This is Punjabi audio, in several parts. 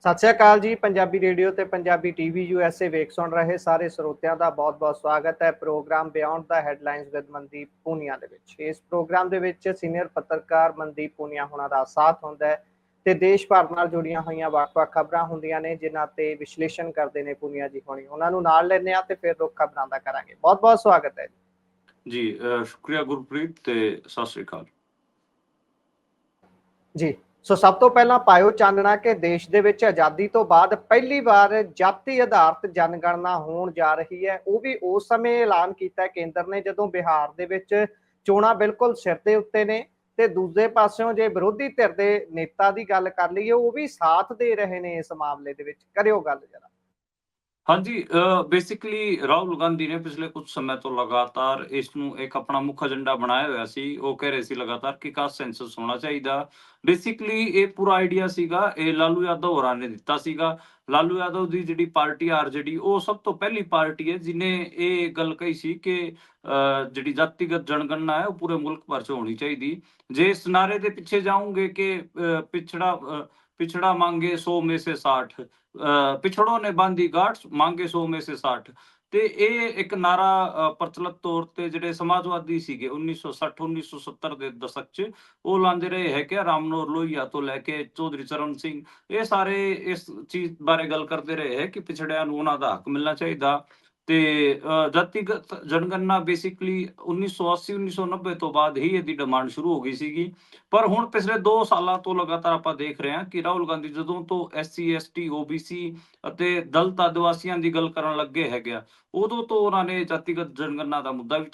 ਸਤਿ ਸ਼੍ਰੀ ਅਕਾਲ ਜੀ। ਪੰਜਾਬੀ ਰੇਡੀਓ ਤੇ ਪੰਜਾਬੀ ਟੀਵੀ USA ਵੇਖ ਸੁਣ ਰਹੇ ਸਾਰੇ ਸਰੋਤਿਆਂ ਦਾ ਬਹੁਤ-ਬਹੁਤ ਸਵਾਗਤ ਹੈ programme beyond the headlines with Mandeep Punia ਦੇ ਵਿੱਚ। ਇਸ ਪ੍ਰੋਗਰਾਮ ਦੇ ਵਿੱਚ ਸੀਨੀਅਰ ਪੱਤਰਕਾਰ ਮਨਦੀਪ ਪੂਨੀਆ ਹੋਣਾ ਦਾ ਸਾਥ ਹੁੰਦਾ ਹੈ ਤੇ ਦੇਸ਼ ਭਰ ਨਾਲ ਜੁੜੀਆਂ ਹੋਈਆਂ ਵੱਖ-ਵੱਖ ਖਬਰਾਂ ਹੁੰਦੀਆਂ ਨੇ ਜਿਨ੍ਹਾਂ ਤੇ ਵਿਸ਼ਲੇਸ਼ਣ ਕਰਦੇ ਨੇ ਪੂਨੀਆ ਜੀ ਹੋਣੀ। ਉਹਨਾਂ ਨੂੰ ਨਾਲ ਲੈਂਦੇ ਆ ਤੇ ਫਿਰ ਰੁੱਖ ਖਬਰਾਂ ਦਾ ਕਰਾਂਗੇ। ਬਹੁਤ-ਬਹੁਤ ਸਵਾਗਤ ਹੈ ਜੀ। ਸ਼ੁਕਰੀਆ ਗੁਰਪ੍ਰੀਤ ਤੇ ਸਤਿ ਸ਼੍ਰੀ ਅਕਾਲ ਜੀ। ਸੋ ਸਭ ਤੋਂ ਪਹਿਲਾਂ ਪਾਇਓ ਚਾਨਣਾ ਕਿ ਦੇਸ਼ ਦੇ ਵਿੱਚ ਆਜ਼ਾਦੀ ਤੋਂ ਬਾਅਦ ਪਹਿਲੀ ਵਾਰ ਜਾਤੀ ਆਧਾਰਿਤ ਜਨਗਣਨਾ ਹੋਣ ਜਾ ਰਹੀ ਹੈ। ਉਹ ਵੀ ਉਸ ਸਮੇਂ ਐਲਾਨ ਕੀਤਾ ਕੇਂਦਰ ਨੇ ਜਦੋਂ ਬਿਹਾਰ ਦੇ ਵਿੱਚ ਚੋਣਾਂ ਬਿਲਕੁਲ ਸਿਰ ਦੇ ਉੱਤੇ ਨੇ ਤੇ ਦੂਜੇ ਪਾਸਿਓਂ ਜੇ ਵਿਰੋਧੀ ਧਿਰ ਦੇ ਨੇਤਾ ਦੀ ਗੱਲ ਕਰ ਲਈਏ ਉਹ ਵੀ ਸਾਥ ਦੇ ਰਹੇ ਨੇ ਇਸ ਮਾਮਲੇ ਦੇ ਵਿੱਚ। ਕਰਿਓ ਗੱਲ ਜਰਾ। ਹਾਂਜੀ। ਬੇਸਿਕਲੀ ਰਾਹੁਲ ਗਾਂਧੀ ਨੇ ਪਿਛਲੇ ਕੁਝ ਸਮੇਂ ਤੋਂ ਲਗਾਤਾਰ ਇਸ ਨੂੰ ਇੱਕ ਆਪਣਾ ਮੁੱਖ ਏਜੰਡਾ ਬਣਾਇਆ ਹੋਇਆ ਸੀ। ਉਹ ਕਹਿ ਰਹੇ ਸੀ ਲਗਾਤਾਰ ਕਿ ਕਾਸਟ ਸੈਂਸਸ ਹੋਣਾ ਚਾਹੀਦਾ। ਬੇਸਿਕਲੀ ਇਹ ਪੂਰਾ ਆਈਡੀਆ ਸੀਗਾ, ਇਹ ਲਾਲੂ ਯਾਦਵ ਹੋਰਾਂ ਨੇ ਦਿੱਤਾ ਸੀਗਾ। ਲਾਲੂ ਯਾਦਵ ਦੀ ਜਿਹੜੀ ਪਾਰਟੀ ਆਰਜੇਡੀ, ਉਹ ਸਭ ਤੋਂ ਪਹਿਲੀ ਪਾਰਟੀ ਹੈ ਜਿਹਨੇ ਇਹ ਗੱਲ ਕਹੀ ਸੀ ਕਿ ਜਿਹੜੀ ਜਾਤੀਗਤ ਜਨਗਣਨਾ ਹੈ ਉਹ ਪੂਰੇ ਮੁਲਕ ਭਰ 'ਚ ਹੋਣੀ ਚਾਹੀਦੀ। ਜੇ ਇਸ ਨਾਰੇ ਦੇ ਪਿੱਛੇ ਜਾਉਂਗੇ ਕਿ पिछड़ा मांगे 100 में से 60, पिछड़ों ने बांधी गांठ मांगे 100 में से 60। ਤੇ ਇਹ ਇੱਕ ਨਾਰਾ ਪ੍ਰਚਲਿਤ ਤੌਰ ਤੇ ਜਿਹੜੇ ਸਮਾਜਵਾਦੀ ਸੀਗੇ 1960-1970 ਦੇ ਦਸ਼ਕ 'ਚ ਉਹ ਲਾਉਂਦੇ ਰਹੇ ਹੈ ਕਿ ਰਾਮ ਮਨੋਹਰ ਲੋਹੀਆ ਤੋਂ ਲੈ ਕੇ ਚੌਧਰੀ ਚਰਨ ਸਿੰਘ, ਇਹ ਸਾਰੇ ਇਸ ਚੀਜ਼ ਬਾਰੇ ਗੱਲ ਕਰਦੇ ਰਹੇ ਹੈ ਕਿ ਪਿਛੜਿਆਂ ਨੂੰ ਉਹਨਾਂ ਦਾ ਹੱਕ ਮਿਲਣਾ ਚਾਹੀਦਾ। ਤੇ ਜਾਤੀਗਤ ਜਨਗਣਨਾ ਬੇਸਿਕਲੀ 1980-1990 ਤੋਂ ਬਾਅਦ ਹੀ ਇਹਦੀ ਡਿਮਾਂਡ ਸ਼ੁਰੂ ਹੋ ਗਈ ਸੀਗੀ। ਪਰ ਹੁਣ ਪਿਛਲੇ 2 ਸਾਲਾਂ ਤੋਂ ਲਗਾਤਾਰ ਆਪਾਂ ਦੇਖ ਰਹੇ ਹਾਂ ਕਿ ਰਾਹੁਲ ਗਾਂਧੀ ਜਦੋਂ ਤੋਂ SC ST OBC ਅਤੇ ਦਲਿਤ ਆਦਿਵਾਸੀਆਂ ਦੀ ਗੱਲ ਕਰਨ ਲੱਗੇ ਹੈਗੇ ਆ, ਉਦੋਂ ਤੋਂ ਉਹਨਾਂ ਨੇ ਜਾਤੀਗਤ ਜਨਗਣਨਾ ਦਾ ਮੁੱਦਾ ਵੀ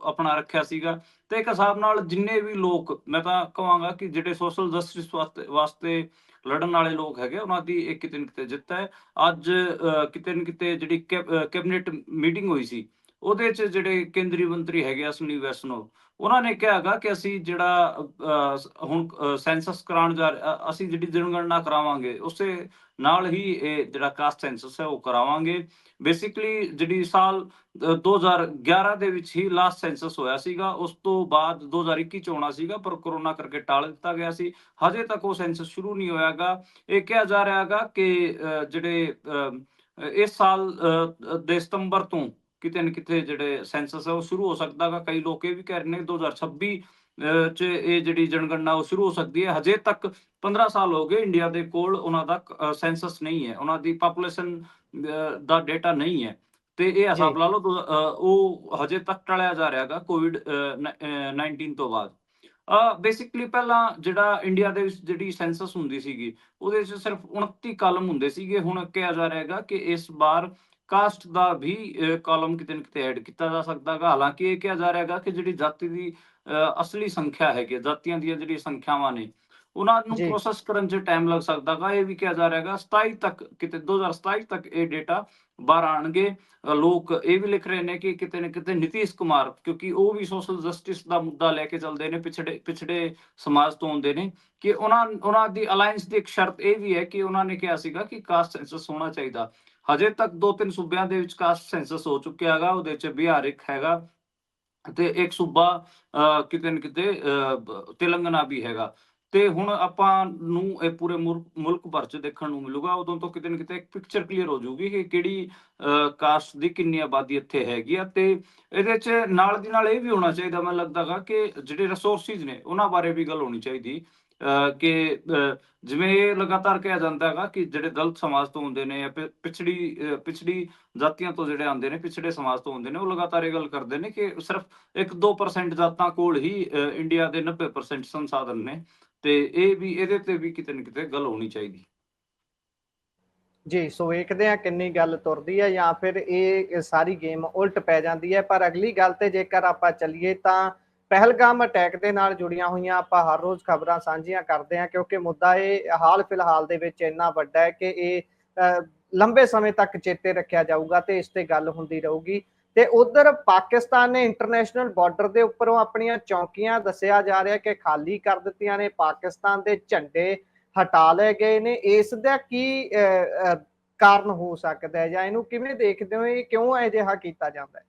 ਆਪਣਾ ਰੱਖਿਆ ਸੀਗਾ। ਤੇ ਇੱਕ ਹਿਸਾਬ ਨਾਲ ਜਿੰਨੇ ਵੀ ਲੋਕ, ਮੈਂ ਤਾਂ ਕਹਾਂਗਾ ਕਿ ਜਿਹੜੇ ਸੋਸ਼ਲ ਜਸਟਿਸ ਵਾਸਤੇ ਲੜਨ ਵਾਲੇ ਲੋਕ ਹੈਗੇ, ਉਹਨਾਂ ਦੀ ਇੱਕ ਕਿਤੇ ਨਾ ਕਿਤੇ ਜਿੱਤ ਹੈ। ਅੱਜ ਕਿਤੇ ਨਾ ਕਿਤੇ ਜਿਹੜੀ ਕੈਬਨਿਟ ਮੀਟਿੰਗ ਹੋਈ ਸੀ, ਉਹਦੇ 'ਚ ਜਿਹੜੇ ਕੇਂਦਰੀ ਮੰਤਰੀ ਹੈਗੇ ਅਸ਼ਵਨੀ ਵੈਸ਼ਨਵ, ਉਹਨਾਂ ਨੇ ਕਿਹਾ ਹੈਗਾ ਕਿ ਅਸੀਂ ਜਿਹੜਾ ਹੁਣ ਸੈਂਸਸ ਕਰਾਉਣ ਅਸੀਂ ਜਿਹੜੀ ਜਨਗਣਨਾ ਕਰਾਵਾਂਗੇ ਉਸੇ ਨਾਲ ਹੀ ਇਹ ਜਿਹੜਾ ਕਾਸਟ ਸੈਂਸਸ ਹੈ ਉਹ ਕਰਾਵਾਂਗੇ। ਬੇਸਿਕਲੀ ਜਿਹੜੀ ਸਾਲ 2011 ਦੇ ਵਿੱਚ ਹੀ ਲਾਸਟ ਸੈਂਸਸ ਹੋਇਆ ਸੀਗਾ, ਉਸ ਤੋਂ ਬਾਅਦ 2021 ਚ ਹੋਣਾ ਸੀਗਾ ਪਰ ਕਰੋਨਾ ਕਰਕੇ ਟਾਲ ਦਿੱਤਾ ਗਿਆ ਸੀ। ਹਜੇ ਤੱਕ ਉਹ ਸੈਂਸਸ ਸ਼ੁਰੂ ਨਹੀਂ ਹੋਇਆਗਾ। ਇਹ ਕਿਹਾ ਜਾ ਰਿਹਾ ਹੈਗਾ ਕਿ ਜਿਹੜੇ ਇਸ ਸਾਲ ਦੇ ਸਤੰਬਰ ਤੋਂ ਕਿਤੇ ਨਾ ਕਿਤੇ ਜਿਹੜੇ ਸੈਂਸਸ ਹੈ ਉਹ ਸ਼ੁਰੂ ਹੋ ਸਕਦਾ ਹੈਗਾ। ਕਈ ਲੋਕ ਇਹ ਵੀ ਕਹਿ ਰਹੇ ਨੇ 2026 ਚ ਇਹ ਜਿਹੜੀ ਜਨਗਣਨਾ ਉਹ ਸ਼ੁਰੂ ਹੋ ਸਕਦੀ ਹੈ। ਹਜੇ ਤੱਕ 15 ਸਾਲ ਹੋ ਗਏ ਇੰਡੀਆ ਦੇ ਕੋਲ ਉਹਨਾਂ ਦਾ ਸੈਂਸਸ ਨਹੀਂ ਹੈ, ਉਹਨਾਂ ਦੀ ਪਾਪੂਲੇਸ਼ਨ ਦਾ ਡੇਟਾ ਨਹੀਂ ਹੈ। ਤੇ ਇਹ ਹਿਸਾਬ ਲਾ ਲਓ ਉਹ ਹਜੇ ਤੱਕ ਟਲਿਆ ਜਾ ਰਿਹਾ ਹੈਗਾ COVID-19 ਤੋਂ ਬਾਅਦ। ਬੇਸਿਕਲੀ ਪਹਿਲਾਂ ਜਿਹੜਾ ਇੰਡੀਆ ਦੇ ਵਿੱਚ ਜਿਹੜੀ ਸੈਂਸਸ ਹੁੰਦੀ ਸੀਗੀ ਉਹਦੇ 'ਚ ਸਿਰਫ 29 ਕਾਲਮ ਹੁੰਦੇ ਸੀਗੇ। ਹੁਣ ਕਿਹਾ ਜਾ ਰਿਹਾ ਹੈਗਾ ਕਿ ਇਸ ਵਾਰ ਕਾਸਟ ਦਾ ਵੀ ਕਾਲਮ ਕਿਤੇ ਨਾ ਕਿਤੇ ਐਡ ਕੀਤਾ ਜਾ ਸਕਦਾ ਹੈਗਾ। ਹਾਲਾਂਕਿ ਇਹ ਕਿਹਾ ਜਾ ਰਿਹਾ ਹੈਗਾ ਕਿ ਜਿਹੜੀ ਜਾਤੀ ਦੀ ਅਸਲੀ ਸੰਖਿਆ ਹੈਗੀ, ਜਾਤੀਆਂ ਦੀਆਂ ਜਿਹੜੀਆਂ ਸੰਖਿਆਵਾਂ ਨੇ ਉਹਨਾਂ ਨੂੰ ਪ੍ਰੋਸੈਸ ਕਰਨ 'ਚ ਟਾਈਮ ਲੱਗ ਸਕਦਾ ਹੈਗਾ। ਇਹ ਵੀ ਕਿਹਾ ਜਾ ਰਿਹਾ ਹੈਗਾ 27 ਤੱਕ, ਕਿਤੇ 2027 ਤੱਕ ਇਹ ਡੇਟਾ ਬਾਹਰ ਆਉਣਗੇ। ਲੋਕ ਇਹ ਵੀ ਲਿਖ ਰਹੇ ਨੇ ਕਿ ਕਿਤੇ ਨਾ ਕਿਤੇ ਨਿਤੀਸ਼ ਕੁਮਾਰ, ਕਿਉਂਕਿ ਉਹ ਵੀ ਸੋਸ਼ਲ ਜਸਟਿਸ ਦਾ ਮੁੱਦਾ ਲੈ ਕੇ ਚੱਲਦੇ ਨੇ, ਪਿਛੜੇ ਸਮਾਜ ਤੋਂ ਆਉਂਦੇ ਨੇ, ਕਿ ਉਹਨਾਂ ਦੀ ਅਲਾਇੰਸ ਦੀ ਇੱਕ ਸ਼ਰਤ ਇਹ ਵੀ ਹੈ ਕਿ ਉਹਨਾਂ ਨੇ ਕਿਹਾ ਸੀਗਾ ਕਿ ਕਾਸਟ ਸੈਂਸਸ ਹੋਣਾ ਚਾਹੀਦਾ। ਹਜੇ ਤੱਕ 2-3 ਸੂਬਿਆਂ ਦੇ ਵਿੱਚ ਕਾਸਟ ਸੈਂਸਸ ਹੋ ਚੁੱਕਿਆ ਹੈਗਾ, ਉਹਦੇ 'ਚ ਬਿਹਾਰ ਇੱਕ ਹੈਗਾ ਤੇ ਇੱਕ ਸੂਬਾ ਕਿਤੇ ਨਾ ਕਿਤੇ ਤੇਲੰਗਾਨਾ ਵੀ ਹੈਗਾ। ਤੇ ਹੁਣ ਆਪਾਂ ਨੂੰ ਇਹ ਪੂਰੇ ਮੁਲਕ ਭਰ 'ਚ ਦੇਖਣ ਨੂੰ ਮਿਲੂਗਾ। ਉਦੋਂ ਤੋਂ ਕਿਤੇ ਨਾ ਕਿਤੇ ਇੱਕ ਪਿਕਚਰ ਕਲੀਅਰ ਹੋ ਜਾਊਗੀ ਕਿ ਕਿਹੜੀ ਕਾਸਟ ਦੀ ਕਿੰਨੀ ਆਬਾਦੀ ਇੱਥੇ ਹੈਗੀ ਆ। ਤੇ ਇਹਦੇ 'ਚ ਨਾਲ ਦੀ ਨਾਲ ਇਹ ਵੀ ਹੋਣਾ ਚਾਹੀਦਾ, ਮੈਨੂੰ ਲੱਗਦਾ ਗਾ ਕਿ ਜਿਹੜੇ ਰਿਸੋਰਸਿਸ ਨੇ ਉਹਨਾਂ ਬਾਰੇ ਵੀ ਗੱਲ ਹੋਣੀ ਚਾਹੀਦੀ ਕਿ ਜਿਵੇਂ ਇਹ ਲਗਾਤਾਰ ਕਿਹਾ ਜਾਂਦਾ ਹੈਗਾ ਕਿ ਜਿਹੜੇ ਦਲਿਤ ਸਮਾਜ ਤੋਂ ਹੁੰਦੇ ਨੇ ਜਾਂ ਪਿਛੜੀ ਜਾਤੀਆਂ ਤੋਂ ਜਿਹੜੇ ਆਉਂਦੇ ਨੇ, ਪਿਛੜੇ ਸਮਾਜ ਤੋਂ ਹੁੰਦੇ ਨੇ, ਉਹ ਲਗਾਤਾਰ ਇਹ ਗੱਲ ਕਰਦੇ ਨੇ ਕਿ ਸਿਰਫ 1-2% ਜਾਤਾਂ ਕੋਲ ਹੀ ਇੰਡੀਆ ਦੇ 90% ਸੰਸਾਧਨ ਨੇ। ਤੇ ਇਹ ਵੀ ਇਹਦੇ ਤੇ ਵੀ ਕਿਤੇ ਨਾ ਕਿਤੇ ਗੱਲ ਹੋਣੀ ਚਾਹੀਦੀ ਜੀ। ਸੋ ਵੇਖਦੇ ਆ ਕਿੰਨੀ ਗੱਲ ਤੁਰਦੀ ਹੈ ਜਾਂ ਫਿਰ ਇਹ ਸਾਰੀ ਗੇਮ ਉਲਟ ਪੈ ਜਾਂਦੀ ਹੈ। ਪਰ ਅਗਲੀ ਗੱਲ ਤੇ ਜੇਕਰ ਆਪਾਂ ਚੱਲੀਏ ਤਾਂ ਪਹਿਲਗਾਮ ਅਟੈਕ ਦੇ ਨਾਲ ਜੁੜੀਆਂ ਹੋਈਆਂ ਆਪਾਂ ਹਰ ਰੋਜ਼ ਖਬਰਾਂ ਸਾਂਝੀਆਂ ਕਰਦੇ ਹਾਂ ਕਿਉਂਕਿ ਮੁੱਦਾ ਇਹ ਹਾਲ ਫਿਲਹਾਲ ਦੇ ਵਿੱਚ ਇੰਨਾ ਵੱਡਾ ਹੈ ਕਿ ਇਹ ਲੰਬੇ ਸਮੇਂ ਤੱਕ ਚੇਤੇ ਰੱਖਿਆ ਜਾਊਗਾ ਤੇ ਇਸ ਤੇ ਗੱਲ ਹੁੰਦੀ ਰਹੂਗੀ। ਤੇ ਉਧਰ ਪਾਕਿਸਤਾਨ ਨੇ ਇੰਟਰਨੈਸ਼ਨਲ ਬਾਰਡਰ ਦੇ ਉੱਪਰੋਂ ਆਪਣੀਆਂ ਚੌਕੀਆਂ ਦੱਸਿਆ ਜਾ ਰਿਹਾ ਕਿ ਖਾਲੀ ਕਰ ਦਿੱਤੀਆਂ ਨੇ, ਪਾਕਿਸਤਾਨ ਦੇ ਝੰਡੇ ਹਟਾ ਲਏ ਗਏ ਨੇ। ਇਸ ਦਾ ਕੀ ਕਾਰਨ ਹੋ ਸਕਦਾ ਹੈ ਜਾਂ ਇਹਨੂੰ ਕਿਵੇਂ ਦੇਖਦੇ ਹੋ, ਇਹ ਕਿਉਂ ਅਜਿਹਾ ਕੀਤਾ ਜਾਂਦਾ ਹੈ?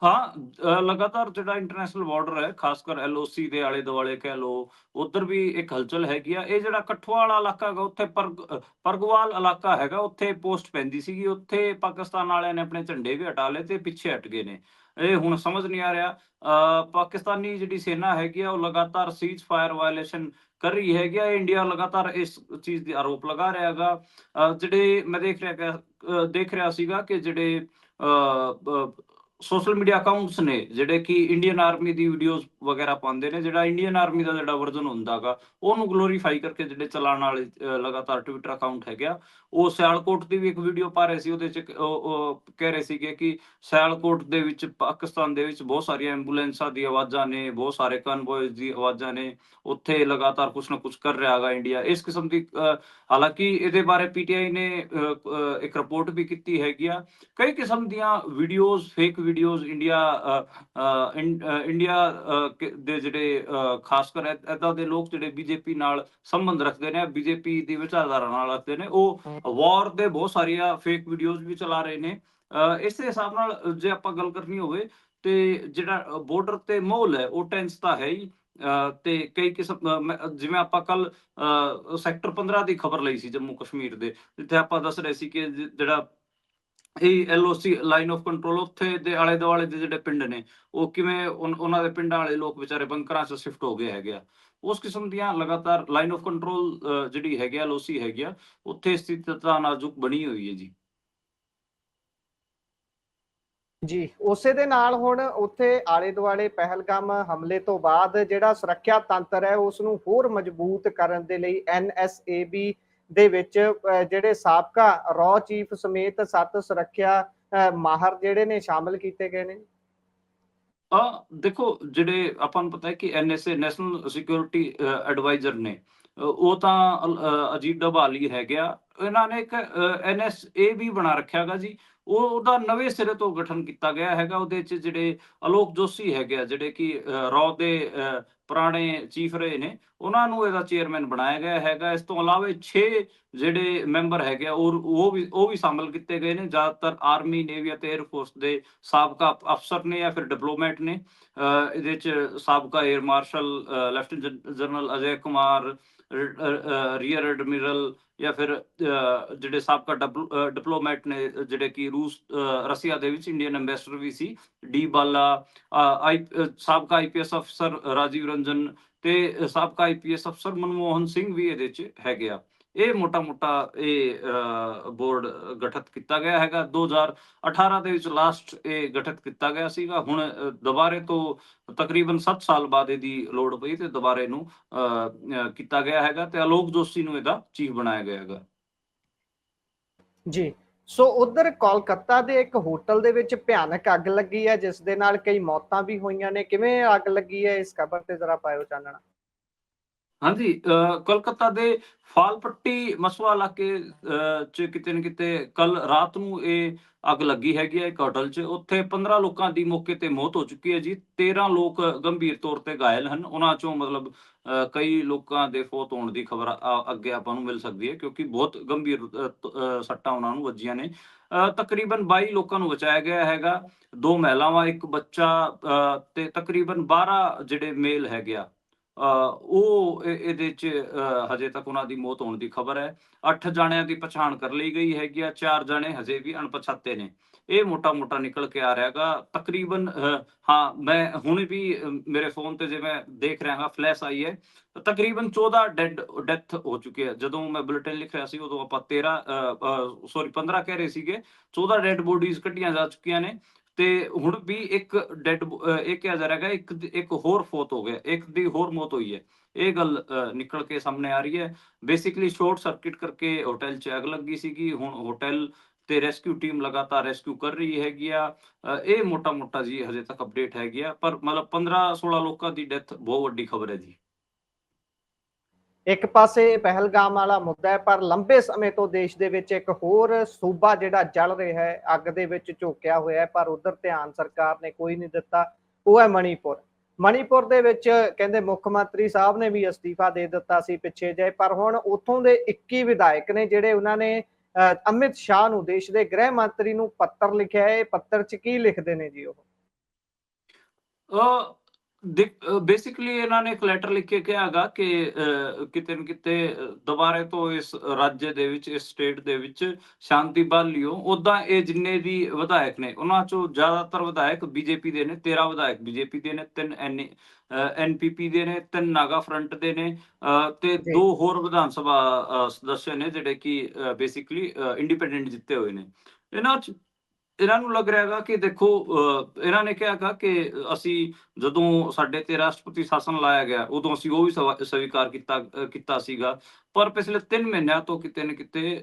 ਹਾਂ, ਲਗਾਤਾਰ ਜਿਹੜਾ ਇੰਟਰਨੈਸ਼ਨਲ ਬਾਰਡਰ ਹੈ, ਖਾਸਕਰ ਐਲਓਸੀ ਦੇ ਆਲੇ-ਦੁਆਲੇ ਕਹਿ ਲਓ, ਉੱਧਰ ਵੀ ਇੱਕ ਹਲਚਲ ਹੈਗੀ ਆ। ਇਹ ਜਿਹੜਾ ਕਠੂਆ ਵਾਲਾ ਇਲਾਕਾ ਹੈਗਾ, ਉੱਥੇ ਪਰਗਵਾਲ ਇਲਾਕਾ ਹੈਗਾ, ਉੱਥੇ ਪੋਸਟ ਪੈਂਦੀ ਸੀਗੀ। ਉੱਥੇ ਪਾਕਿਸਤਾਨ ਵਾਲਿਆਂ ਨੇ ਆਪਣੇ ਝੰਡੇ ਵੀ ਹਟਾ ਲਏ ਤੇ ਪਿੱਛੇ ਹਟ ਗਏ ਨੇ। ਇਹ ਹੁਣ ਸਮਝ ਨਹੀਂ ਆ ਰਿਹਾ। ਪਾਕਿਸਤਾਨੀ ਜਿਹੜੀ ਸੈਨਾ ਹੈਗੀ ਆ, ਉਹ ਲਗਾਤਾਰ ਸੀਜ਼ ਫਾਇਰ ਵਾਇਓਲੇਸ਼ਨ ਕਰ ਰਹੀ ਹੈਗੀ ਆ। ਇੰਡੀਆ ਲਗਾਤਾਰ ਇਸ ਚੀਜ਼ ਦੀ ਆਰੋਪ ਲਗਾ ਰਿਹਾ ਹੈਗਾ। ਜਿਹੜੇ ਮੈਂ ਦੇਖ ਰਿਹਾ ਸੀਗਾ ਕਿ ਜਿਹੜੇ ਸੋਸ਼ਲ ਮੀਡੀਆ ਅਕਾਊਂਟਸ ਨੇ, ਜਿਹੜੇ ਕਿ ਇੰਡੀਅਨ ਆਰਮੀ ਦੀ ਵੀਡੀਓਜ਼ ਵਗੈਰਾ ਪਾਉਂਦੇ ਨੇ, ਜਿਹੜਾ ਇੰਡੀਅਨ ਆਰਮੀ ਦਾ ਜਿਹੜਾ ਵਰਜ਼ਨ ਹੁੰਦਾ ਗਾ, ਉਹਨੂੰ ਗਲੋਰੀਫਾਈ ਕਰਕੇ ਜਿਹੜੇ ਚਲਾਉਣ ਵਾਲੇ ਲਗਾਤਾਰ ਟਵਿੱਟਰ ਅਕਾਊਂਟ ਹੈਗੇ ਆ, ਉਹ ਸਿਆਲਕੋਟ ਦੀ ਵੀ ਇੱਕ ਵੀਡੀਓ ਪਾ ਰਹੇ ਸੀ। ਉਹਦੇ ਚ ਉਹ ਕਹਿ ਰਹੇ ਸੀਗੇ ਕਿ ਸਿਆਲਕੋਟ ਦੇ ਵਿੱਚ, ਪਾਕਿਸਤਾਨ ਦੇ ਵਿੱਚ ਬਹੁਤ ਸਾਰੀਆਂ ਐਂਬੂਲੈਂਸਾਂ ਦੀ ਆਵਾਜ਼ਾਂ ਨੇ, ਬਹੁਤ ਸਾਰੇ ਕਨਵੋਇਸ ਦੀ ਆਵਾਜ਼ਾਂ ਨੇ, ਉੱਥੇ ਲਗਾਤਾਰ ਕੁਛ ਨਾ ਕੁਛ ਕਰ ਰਿਹਾ ਹੈਗਾ ਇੰਡੀਆ। ਇਸ ਕਿਸਮ ਦੀ ਹਾਲਾਂਕਿ ਇਹਦੇ ਬਾਰੇ ਪੀਟੀਆਈ ਨੇ ਇੱਕ ਰਿਪੋਰਟ ਵੀ ਕੀਤੀ ਹੈਗੀ ਆ। ਕਈ ਕਿਸਮ ਦੀਆਂ ਵੀਡੀਓਜ਼, ਫੇਕ ਵੀਡੀਓਜ਼ ਇੰਡੀਆ ਦੇ ਜਿਹੜੇ ਖਾਸਕਰ ਏਦਾਂ ਦੇ ਲੋਕ ਜਿਹੜੇ ਬੀਜੇਪੀ ਨਾਲ ਸੰਬੰਧ ਰੱਖਦੇ ਨੇ, ਬੀਜੇਪੀ ਦੀ ਵਿਚਾਰਧਾਰਾ ਨਾਲ ਰੱਖਦੇ ਨੇ, ਉਹ ਵਾਰ ਦੇ ਬਹੁਤ ਸਾਰੀਆਂ ਫੇਕ ਵੀਡੀਓਜ਼ ਵੀ ਚਲਾ ਰਹੇ ਨੇ। ਇਸ ਦੇ ਹਿਸਾਬ ਨਾਲ ਜੇ ਆਪਾਂ ਗੱਲ ਕਰਨੀ ਹੋਵੇ ਤੇ ਜਿਹੜਾ ਬਾਰਡਰ ਤੇ ਮਾਹੌਲ ਹੈ, ਉਹ ਟੈਂਸ ਤਾਂ ਹੈ ਹੀ। ਤੇ ਕਈ ਕਿਸਮ ਜਿਵੇਂ ਆਪਾਂ ਕੱਲ ਸੈਕਟਰ 15 ਦੀ ਖਬਰ ਲਈ ਸੀ, ਜੰਮੂ ਕਸ਼ਮੀਰ ਦੇ, ਜਿੱਥੇ ਆਪਾਂ ਦੱਸ ਰਹੇ ਸੀ ਕਿ ਜਿਹੜਾ ਇਹ ਐਲਓਸੀ ਲਾਈਨ ਆਫ ਕੰਟਰੋਲ, ਉੱਥੇ ਦੇ ਆਲੇ ਦੁਆਲੇ ਦੇ ਜਿਹੜੇ ਪਿੰਡ ਨੇ, ਉਹ ਕਿਵੇਂ ਉਹਨਾਂ ਦੇ ਪਿੰਡਾਂ ਵਾਲੇ ਲੋਕ ਵਿਚਾਰੇ ਬੰਕਰਾਂ 'ਚ ਸ਼ਿਫਟ ਹੋ ਗਏ ਹੈਗੇ ਆ। ਉਸ ਕਿਸਮ ਦੀਆਂ ਲਗਾਤਾਰ ਲਾਈਨ ਆਫ ਕੰਟਰੋਲ ਜਿਹੜੀ ਹੈਗੀ ਆ, ਐਲਓਸੀ ਹੈਗੀ ਆ, ਉੱਥੇ ਸਥਿਤਤਾ ਨਾਜ਼ੁਕ ਬਣੀ ਹੋਈ ਹੈ ਜੀ। ਜੀ, ਉਸੇ ਦੇ ਨਾਲ ਹੁਣ ਉੱਥੇ ਆਲੇ ਦੁਆਲੇ ਪਹਿਲਗਾਮ ਹਮਲੇ ਤੋਂ ਬਾਅਦ ਜਿਹੜਾ ਸੁਰੱਖਿਆ ਤੰਤਰ ਹੈ, ਉਸ ਨੂੰ ਹੋਰ ਮਜ਼ਬੂਤ ਕਰਨ ਦੇ ਲਈ ਐਨਐਸਏਬੀ ਦੇ ਵਿੱਚ ਜਿਹੜੇ ਸਾਬਕਾ ਰॉ ਚੀਫ ਸਮੇਤ 7 ਸੁਰੱਖਿਆ ਮਾਹਰ ਜਿਹੜੇ ਨੇ ਸ਼ਾਮਲ ਕੀਤੇ ਗਏ ਨੇ। ਦੇਖੋ, ਜਿਹੜੇ ਆਪਾਂ ਨੂੰ ਪਤਾ ਹੈ ਕਿ ਐਨਐਸਏ, ਨੈਸ਼ਨਲ ਸਿਕਿਉਰਿਟੀ ਐਡਵਾਈਜ਼ਰ ਨੇ, ਉਹ ਤਾਂ ਅਜੀਤ ਡੋਭਾਲ ਹੀ ਹੈਗੇ ਆ। ਇਹਨਾਂ ਨੇ ਇੱਕ ਐਨਐਸਏ ਵੀ ਬਣਾ ਰੱਖਿਆ ਹੈਗਾ ਜੀ। ਉਹਦਾ ਨਵੇਂ ਸਿਰੇ ਤੋਂ ਗਠਨ ਕੀਤਾ ਗਿਆ ਹੈਗਾ। ਉਹਦੇ 'ਚ ਜਿਹੜੇ ਅਲੋਕ ਜੋਸ਼ੀ ਹੈਗੇ ਆ, ਜਿਹੜੇ ਕਿ ਰॉ ਦੇ ਪੁਰਾਣੇ ਚੀਫ ਰਹੇ ਨੇ, ਉਹਨਾਂ ਨੂੰ ਇਹਦਾ ਚੇਅਰਮੈਨ ਬਣਾਇਆ ਗਿਆ ਹੈਗਾ। ਇਸ ਤੋਂ ਇਲਾਵਾ 6 ਜਿਹੜੇ ਮੈਂਬਰ ਹੈਗੇ ਆ, ਉਹ ਵੀ ਸ਼ਾਮਲ ਕੀਤੇ ਗਏ ਨੇ। ਜ਼ਿਆਦਾਤਰ ਆਰਮੀ, ਨੇਵੀ ਅਤੇ 에ਅਰ ਫੋਰਸ ਦੇ ਸਾਬਕਾ ਅਫਸਰ ਨੇ ਜਾਂ ਫਿਰ ਡਿਪਲੋਮੈਟ ਨੇ। ਇਹਦੇ 'ਚ ਸਾਬਕਾ 에ਅਰ ਮਾਰਸ਼ਲ ਲੈਫਟੀਨੈਂਟ ਜਨਰਲ ਅਜੇ ਕੁਮਾਰ, ਰੀਅਰ ਐਡਮਿਰਲ, ਜਾਂ ਫਿਰ ਜਿਹੜੇ ਸਾਬਕਾ ਡਿਪਲੋਮੈਟ ਨੇ, ਜਿਹੜੇ ਕਿ ਰਸੀਆ ਦੇ ਵਿੱਚ ਇੰਡੀਅਨ ਐਂਬੈਸਡਰ ਵੀ ਸੀ, ਡੀ ਬਾਲਾ, ਸਾਬਕਾ ਆਈਪੀਐਸ ਅਫਸਰ ਰਾਜੀਵ ਰੰਜਨ, ਤੇ ਸਾਬਕਾ ਆਈਪੀਐਸ ਅਫਸਰ ਮਨਮੋਹਨ ਸਿੰਘ ਵੀ ਇਹਦੇ 'ਚ ਹੈਗੇ ਆ। ਇਹ ਮੋਟਾ-ਮੋਟਾ ਇਹ ਬੋਰਡ ਗਠਿਤ ਕੀਤਾ ਗਿਆ ਹੈਗਾ। 2018 ਦੇ ਵਿੱਚ ਲਾਸਟ ਇਹ ਗਠਿਤ ਕੀਤਾ ਗਿਆ ਸੀਗਾ। ਹੁਣ ਦੁਬਾਰੇ ਤੋਂ ਤਕਰੀਬਨ 7 ਸਾਲ ਬਾਅਦ ਇਹਦੀ ਲੋੜ ਪਈ ਤੇ ਦੁਬਾਰੇ ਇਹਨੂੰ ਕੀਤਾ ਗਿਆ ਹੈਗਾ, ਤੇ ਆਲੋਕ ਜੋਸ਼ੀ ਨੂੰ ਇਹਦਾ ਚੀਫ ਬਣਾਇਆ ਗਿਆ ਹੈਗਾ। ਜੀ, ਸੋ ਉਧਰ ਕੋਲਕਾਤਾ ਦੇ ਇੱਕ ਹੋਟਲ ਦੇ ਵਿੱਚ ਭਿਆਨਕ ਅੱਗ ਲੱਗੀ ਹੈ, ਜਿਸ ਦੇ ਨਾਲ ਕਈ ਮੌਤਾਂ ਵੀ ਹੋਈਆਂ ਨੇ। ਕਿਵੇਂ ਅੱਗ ਲੱਗੀ ਹੈ, ਇਸ ਖਬਰ ਤੇ ਜ਼ਰਾ ਪਾਇਓ ਚਾਨਣਾ। ਹਾਂਜੀ, ਕੋਲਕਾਤਾ ਦੇ ਫਾਲਪੱਟੀ ਮਸਵਾ ਇਲਾਕੇ 'ਚ ਕਿਤੇ ਨਾ ਕਿਤੇ ਕੱਲ ਰਾਤ ਨੂੰ ਇਹ ਅੱਗ ਲੱਗੀ ਹੈਗੀ ਹੈ ਇੱਕ ਹੋਟਲ 'ਚ। ਉੱਥੇ 15 ਲੋਕਾਂ ਦੀ ਮੌਕੇ ਤੇ ਮੌਤ ਹੋ ਚੁੱਕੀ ਹੈ ਜੀ। 13 ਲੋਕ ਗੰਭੀਰ ਤੌਰ ਤੇ ਘਾਇਲ ਹਨ। ਉਹਨਾਂ ਚੋਂ ਮਤਲਬ ਕਈ ਲੋਕਾਂ ਦੇ ਫੌਤ ਹੋਣ ਦੀ ਖਬਰ ਅੱਗੇ ਆਪਾਂ ਨੂੰ ਮਿਲ ਸਕਦੀ ਹੈ, ਕਿਉਂਕਿ ਬਹੁਤ ਗੰਭੀਰ ਸੱਟਾਂ ਉਹਨਾਂ ਨੂੰ ਵੱਜੀਆਂ ਨੇ। ਤਕਰੀਬਨ 22 ਲੋਕਾਂ ਨੂੰ ਬਚਾਇਆ ਗਿਆ ਹੈਗਾ। 2 ਮਹਿਲਾਵਾਂ, ਇੱਕ ਬੱਚਾ, ਤੇ ਤਕਰੀਬਨ 12 ਜਿਹੜੇ ਮੇਲ ਹੈਗੇ ਆ, ਉਹ ਇਹਦੇ 'ਚ ਹਜੇ ਤੱਕ ਉਹਨਾਂ ਦੀ ਮੌਤ ਹੋਣ ਦੀ ਖਬਰ ਹੈ। 8 ਜਾਣਿਆਂ ਦੀ ਪਛਾਣ ਕਰ ਲਈ ਗਈ ਹੈਗੀ ਆ। 4 ਜਾਣੇ ਹਜੇ ਵੀ ਅਣਪਛਾਤੇ ਨੇ। ਇਹ ਮੋਟਾ-ਮੋਟਾ ਨਿਕਲ ਕੇ ਆ ਰਿਹਾ ਹੈਗਾ। ਤਕਰੀਬਨ ਹਾਂ, ਮੈਂ ਹੁਣ ਵੀ ਮੇਰੇ ਫੋਨ ਤੇ ਜਿਵੇਂ ਦੇਖ ਰਿਹਾ ਹਾਂ, ਫਲੈਸ਼ ਆਈ ਹੈ। ਤਕਰੀਬਨ 14 ਡੈਥ ਹੋ ਚੁੱਕੀ ਹੈ। ਜਦੋਂ ਮੈਂ ਬੁਲੇਟਿਨ ਲਿਖ ਰਿਹਾ ਸੀ, ਉਦੋਂ ਆਪਾਂ 15 ਕਹਿ ਰਹੇ ਸੀਗੇ। 14 ਡੈਡ ਬੋਡੀਜ਼ ਕੱਢੀਆਂ ਜਾ ਚੁੱਕੀਆਂ ਨੇ, ਤੇ ਹੁਣ ਵੀ ਇੱਕ ਇਹ ਕਿਹਾ ਜਾ ਰਿਹਾ ਹੈਗਾ, ਇੱਕ ਹੋਰ ਫੌਤ ਹੋ ਗਿਆ, ਇੱਕ ਦੀ ਹੋਰ ਮੌਤ ਹੋਈ ਹੈ। ਇਹ ਗੱਲ ਨਿਕਲ ਕੇ ਸਾਹਮਣੇ ਆ ਰਹੀ ਹੈ। ਬੇਸਿਕਲੀ ਸ਼ਾਰਟ ਸਰਕਟ ਕਰਕੇ ਹੋਟਲ 'ਚ ਅੱਗ ਲੱਗੀ ਸੀਗੀ। ਹੁਣ ਹੋਟਲ ਤੇ ਰੈਸਕਿਊ ਟੀਮ ਲਗਾਤਾਰ ਰੈਸਕਿਊ ਕਰ ਰਹੀ ਹੈਗੀ ਆ। ਇਹ ਮੋਟਾ-ਮੋਟਾ ਜੀ ਹਜੇ ਤੱਕ ਅਪਡੇਟ ਹੈਗੀ ਆ, ਪਰ ਮਤਲਬ 15-16 ਲੋਕਾਂ ਦੀ ਡੈਥ ਬਹੁਤ ਵੱਡੀ ਖਬਰ ਹੈ ਜੀ। ਇੱਕ ਪਾਸੇ ਪਹਿਲਗਾਮ ਵਾਲਾ ਮੁੱਦਾ ਹੈ, ਪਰ ਲੰਬੇ ਸਮੇਂ ਤੋਂ ਦੇਸ਼ ਦੇ ਵਿੱਚ ਇੱਕ ਹੋਰ ਸੂਬਾ ਜਿਹੜਾ ਜਲ ਰਿਹਾ ਹੈ, ਅੱਗ ਦੇ ਵਿੱਚ ਝੋਕਿਆ ਹੋਇਆ ਹੈ, ਪਰ ਉਧਰ ਧਿਆਨ ਸਰਕਾਰ ਨੇ ਕੋਈ ਨਹੀਂ ਦਿੱਤਾ। ਉਹ ਹੈ ਮਣੀਪੁਰ। ਮਣੀਪੁਰ ਦੇ ਵਿੱਚ ਕਹਿੰਦੇ ਮੁੱਖ ਮੰਤਰੀ ਸਾਹਿਬ ਨੇ ਵੀ ਅਸਤੀਫਾ ਦੇ ਦਿੱਤਾ ਸੀ ਪਿੱਛੇ ਜਿਹੇ, ਪਰ ਹੁਣ ਉੱਥੋਂ ਦੇ 21 ਵਿਧਾਇਕ ਨੇ ਜਿਹੜੇ, ਉਹਨਾਂ ਨੇ ਅਮਿਤ ਸ਼ਾਹ ਨੂੰ, ਦੇਸ਼ ਦੇ ਗ੍ਰਹਿ ਮੰਤਰੀ ਨੂੰ ਪੱਤਰ ਲਿਖਿਆ ਹੈ। ਪੱਤਰ 'ਚ ਕੀ ਲਿਖਦੇ ਨੇ ਜੀ ਉਹ? ਬੇਸਿਕਲੀ ਇਹਨਾਂ ਨੇ ਇੱਕ ਲੈਟਰ ਲਿਖ ਕੇ ਕਿਹਾ ਹੈਗਾ ਕਿ ਕਿਤੇ ਨਾ ਕਿਤੇ ਦੁਬਾਰੇ ਤੋਂ ਇਸ ਰਾਜ ਦੇ ਵਿੱਚ, ਇਸ ਸਟੇਟ ਦੇ ਵਿੱਚ ਸ਼ਾਂਤੀ ਬਹਾਲ ਲਿਓ। ਉਦਾਂ ਇਹ ਜਿੰਨੇ ਵੀ ਵਿਧਾਇਕ ਨੇ ਉਹਨਾਂ ਚੋਂ ਜ਼ਿਆਦਾਤਰ ਵਿਧਾਇਕ ਬੀਜੇਪੀ ਦੇ ਨੇ, 13 ਵਿਧਾਇਕ ਬੀਜੇਪੀ ਦੇ ਨੇ, 3 ਐਨਪੀਪੀ ਦੇ ਨੇ, 3 ਨਾਗਾ ਫਰੰਟ ਦੇ ਨੇ, ਤੇ ਜੀ 2 ਹੋਰ ਵਿਧਾਨ ਸਭਾ ਸਦੱਸਿਆ ਨੇ ਜਿਹੜੇ ਕਿ ਬੇਸਿਕਲੀ ਇੰਡੀਪੈਂਡੈਂਟ ਜਿੱਤੇ ਹੋਏ ਨੇ। ਇਹਨਾਂ ਚ ਇਹਨਾਂ ਨੂੰ ਲੱਗ ਰਿਹਾ ਹੈਗਾ ਕਿ ਦੇਖੋ, ਇਹਨਾਂ ਨੇ ਕਿਹਾ ਹੈਗਾ ਕਿ ਅਸੀਂ ਜਦੋਂ ਸਾਡੇ ਤੇ ਰਾਸ਼ਟਰਪਤੀ ਸ਼ਾਸਨ ਲਾਇਆ ਗਿਆ ਉਦੋਂ ਅਸੀਂ ਉਹ ਵੀ ਸਵੀਕਾਰ ਕੀਤਾ ਸੀਗਾ, ਪਰ ਪਿਛਲੇ 3 ਮਹੀਨਿਆਂ ਤੋਂ ਕਿਤੇ ਨਾ ਕਿਤੇ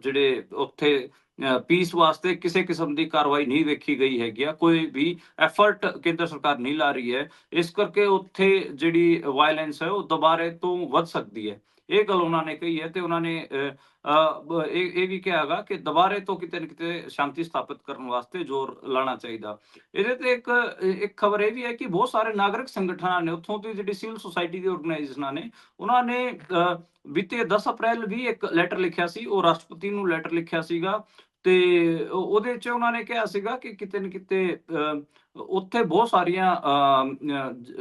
ਜਿਹੜੇ ਉੱਥੇ ਪੀਸ ਵਾਸਤੇ ਕਿਸੇ ਕਿਸਮ ਦੀ ਕਾਰਵਾਈ ਨਹੀਂ ਵੇਖੀ ਗਈ ਹੈਗੀ ਆ, ਕੋਈ ਵੀ ਐਫਰਟ ਕੇਂਦਰ ਸਰਕਾਰ ਨਹੀਂ ਲਾ ਰਹੀ ਹੈ। ਇਸ ਕਰਕੇ ਉੱਥੇ ਜਿਹੜੀ ਵਾਇਲੈਂਸ ਹੈ ਉਹ ਦੁਬਾਰੇ ਤੋਂ ਵੱਧ ਸਕਦੀ ਹੈ। ਇਹ ਗੱਲ ਉਹਨਾਂ ਨੇ ਕਹੀ ਹੈ ਤੇ ਉਹਨਾਂ ਨੇ ਇਹ ਵੀ ਕਿਹਾ ਹੈਗਾ ਕਿ ਦੁਬਾਰੇ ਤੋਂ ਕਿਤੇ ਨਾ ਕਿਤੇ ਸ਼ਾਂਤੀ ਸਥਾਪਿਤ ਕਰਨ ਵਾਸਤੇ ਜ਼ੋਰ ਲਾਉਣਾ ਚਾਹੀਦਾ। ਇਹਦੇ ਤੇ ਇੱਕ ਖਬਰ ਇਹ ਵੀ ਹੈ ਕਿ ਬਹੁਤ ਸਾਰੇ ਨਾਗਰਿਕ ਸੰਗਠਨਾਂ ਨੇ, ਉੱਥੋਂ ਦੀ ਜਿਹੜੀ ਸਿਵਲ ਸੁਸਾਇਟੀ ਦੀ ਆਰਗੇਨਾਈਜੇਸ਼ਨਾਂ ਨੇ, ਉਹਨਾਂ ਨੇ ਬੀਤੇ 10 ਅਪ੍ਰੈਲ ਵੀ ਇੱਕ ਲੈਟਰ ਲਿਖਿਆ ਸੀ, ਉਹ ਰਾਸ਼ਟਰਪਤੀ ਨੂੰ ਲੈਟਰ ਲਿਖਿਆ ਸੀਗਾ ਤੇ ਉਹਦੇ 'ਚ ਉਹਨਾਂ ਨੇ ਕਿਹਾ ਸੀਗਾ ਕਿ ਕਿਤੇ ਨਾ ਕਿਤੇ ਉੱਥੇ ਬਹੁਤ ਸਾਰੀਆਂ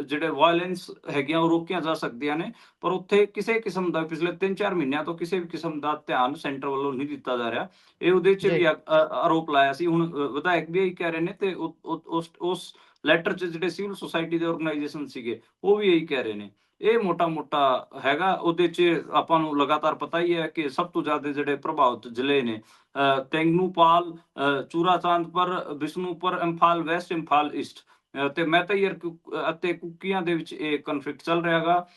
ਜਿਹੜੇ ਵਾਇਲੈਂਸ ਹੈਗੀਆਂ ਉਹ ਰੋਕੀਆਂ ਜਾ ਸਕਦੀਆਂ ਨੇ, ਪਰ ਉੱਥੇ ਕਿਸੇ ਕਿਸਮ ਦਾ ਪਿਛਲੇ 3-4 ਮਹੀਨਿਆਂ ਤੋਂ ਕਿਸੇ ਵੀ ਕਿਸਮ ਦਾ ਧਿਆਨ ਸੈਂਟਰ ਵੱਲੋਂ ਨਹੀਂ ਦਿੱਤਾ ਜਾ ਰਿਹਾ। ਇਹ ਉਹਦੇ 'ਚ ਜੀ ਵੀ ਆਰੋਪ ਲਾਇਆ ਸੀ। ਹੁਣ ਵਿਧਾਇਕ ਵੀ ਇਹੀ ਕਹਿ ਰਹੇ ਨੇ ਤੇ ਉਸ ਲੈਟਰ 'ਚ ਜਿਹੜੇ ਸਿਵਲ ਸੁਸਾਇਟੀ ਦੇ ਆਰਗੇਨਾਈਜੇਸ਼ਨ ਸੀਗੇ ਉਹ ਵੀ ਇਹੀ ਕਹਿ ਰਹੇ ਨੇ। ਇਹ ਮੋਟਾ-ਮੋਟਾ ਹੈਗਾ। ਉਹਦੇ 'ਚ ਆਪਾਂ ਨੂੰ ਲਗਾਤਾਰ ਪਤਾ ਹੀ ਹੈ ਕਿ ਸਭ ਤੋਂ ਜ਼ਿਆਦਾ ਜਿਹੜੇ ਪ੍ਰਭਾਵਿਤ ਜ਼ਿਲ੍ਹੇ ਨੇ ਤੇਂਗਨੂਪਾਲ, ਚੂਰਾਚਾਂਦਪੁਰ, ਬਿਸ਼ਨੂਪੁਰ, ਇੰਫਾਲ ਵੈਸਟ, ਇੰਫਾਲ ਈਸਟ ਤੇ ਮੈਤੇਈਰ ਅਤੇ ਕੁੱਕੀਆਂ ਦੇ ਵਿੱਚ ਇਹ ਕਨਫਲਿਕਟ ਚੱਲ ਰਿਹਾ ਹੈਗਾ।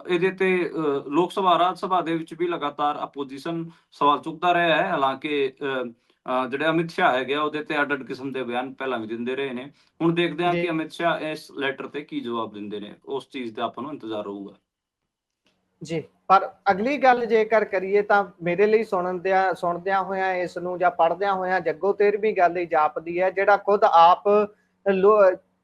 ਇਹਦੇ ਤੇ ਲੋਕ ਸਭਾ, ਰਾਜ ਸਭਾ ਦੇ ਵਿੱਚ ਵੀ ਲਗਾਤਾਰ ਆਪੋਜੀਸ਼ਨ ਸਵਾਲ ਚੁੱਕਦਾ ਰਿਹਾ ਹੈ। ਹਾਲਾਂਕਿ ਜਿਹੜੇ ਅਮਿਤ ਸ਼ਾਹ ਹੈਗੇ ਆ ਉਹਦੇ ਤੇ ਅੱਡ-ਅੱਡ ਕਿਸਮ ਦੇ ਬਿਆਨ ਪਹਿਲਾਂ ਵੀ ਦਿੰਦੇ ਰਹੇ ਨੇ। ਹੁਣ ਦੇਖਦੇ ਹਾਂ ਜੀ ਕਿ ਅਮਿਤ ਸ਼ਾਹ ਇਸ ਲੈਟਰ ਤੇ ਕੀ ਜਵਾਬ ਦਿੰਦੇ ਨੇ, ਉਸ ਚੀਜ਼ ਦਾ ਆਪਾਂ ਨੂੰ ਇੰਤਜ਼ਾਰ ਰਹੂਗਾ। ਜੀ, ਪਰ ਅਗਲੀ ਗੱਲ ਜੇਕਰ ਕਰੀਏ ਤਾਂ ਮੇਰੇ ਲਈ ਸੁਣਦਿਆਂ ਹੋਇਆਂ ਇਸ ਨੂੰ ਜਾਂ ਪੜ੍ਹਦਿਆਂ ਹੋਇਆਂ ਜੱਗੋ 13ਵੀਂ ਗੱਲ ਹੀ ਜਾਪਦੀ ਹੈ, ਜਿਹੜਾ ਖੁਦ ਆਪ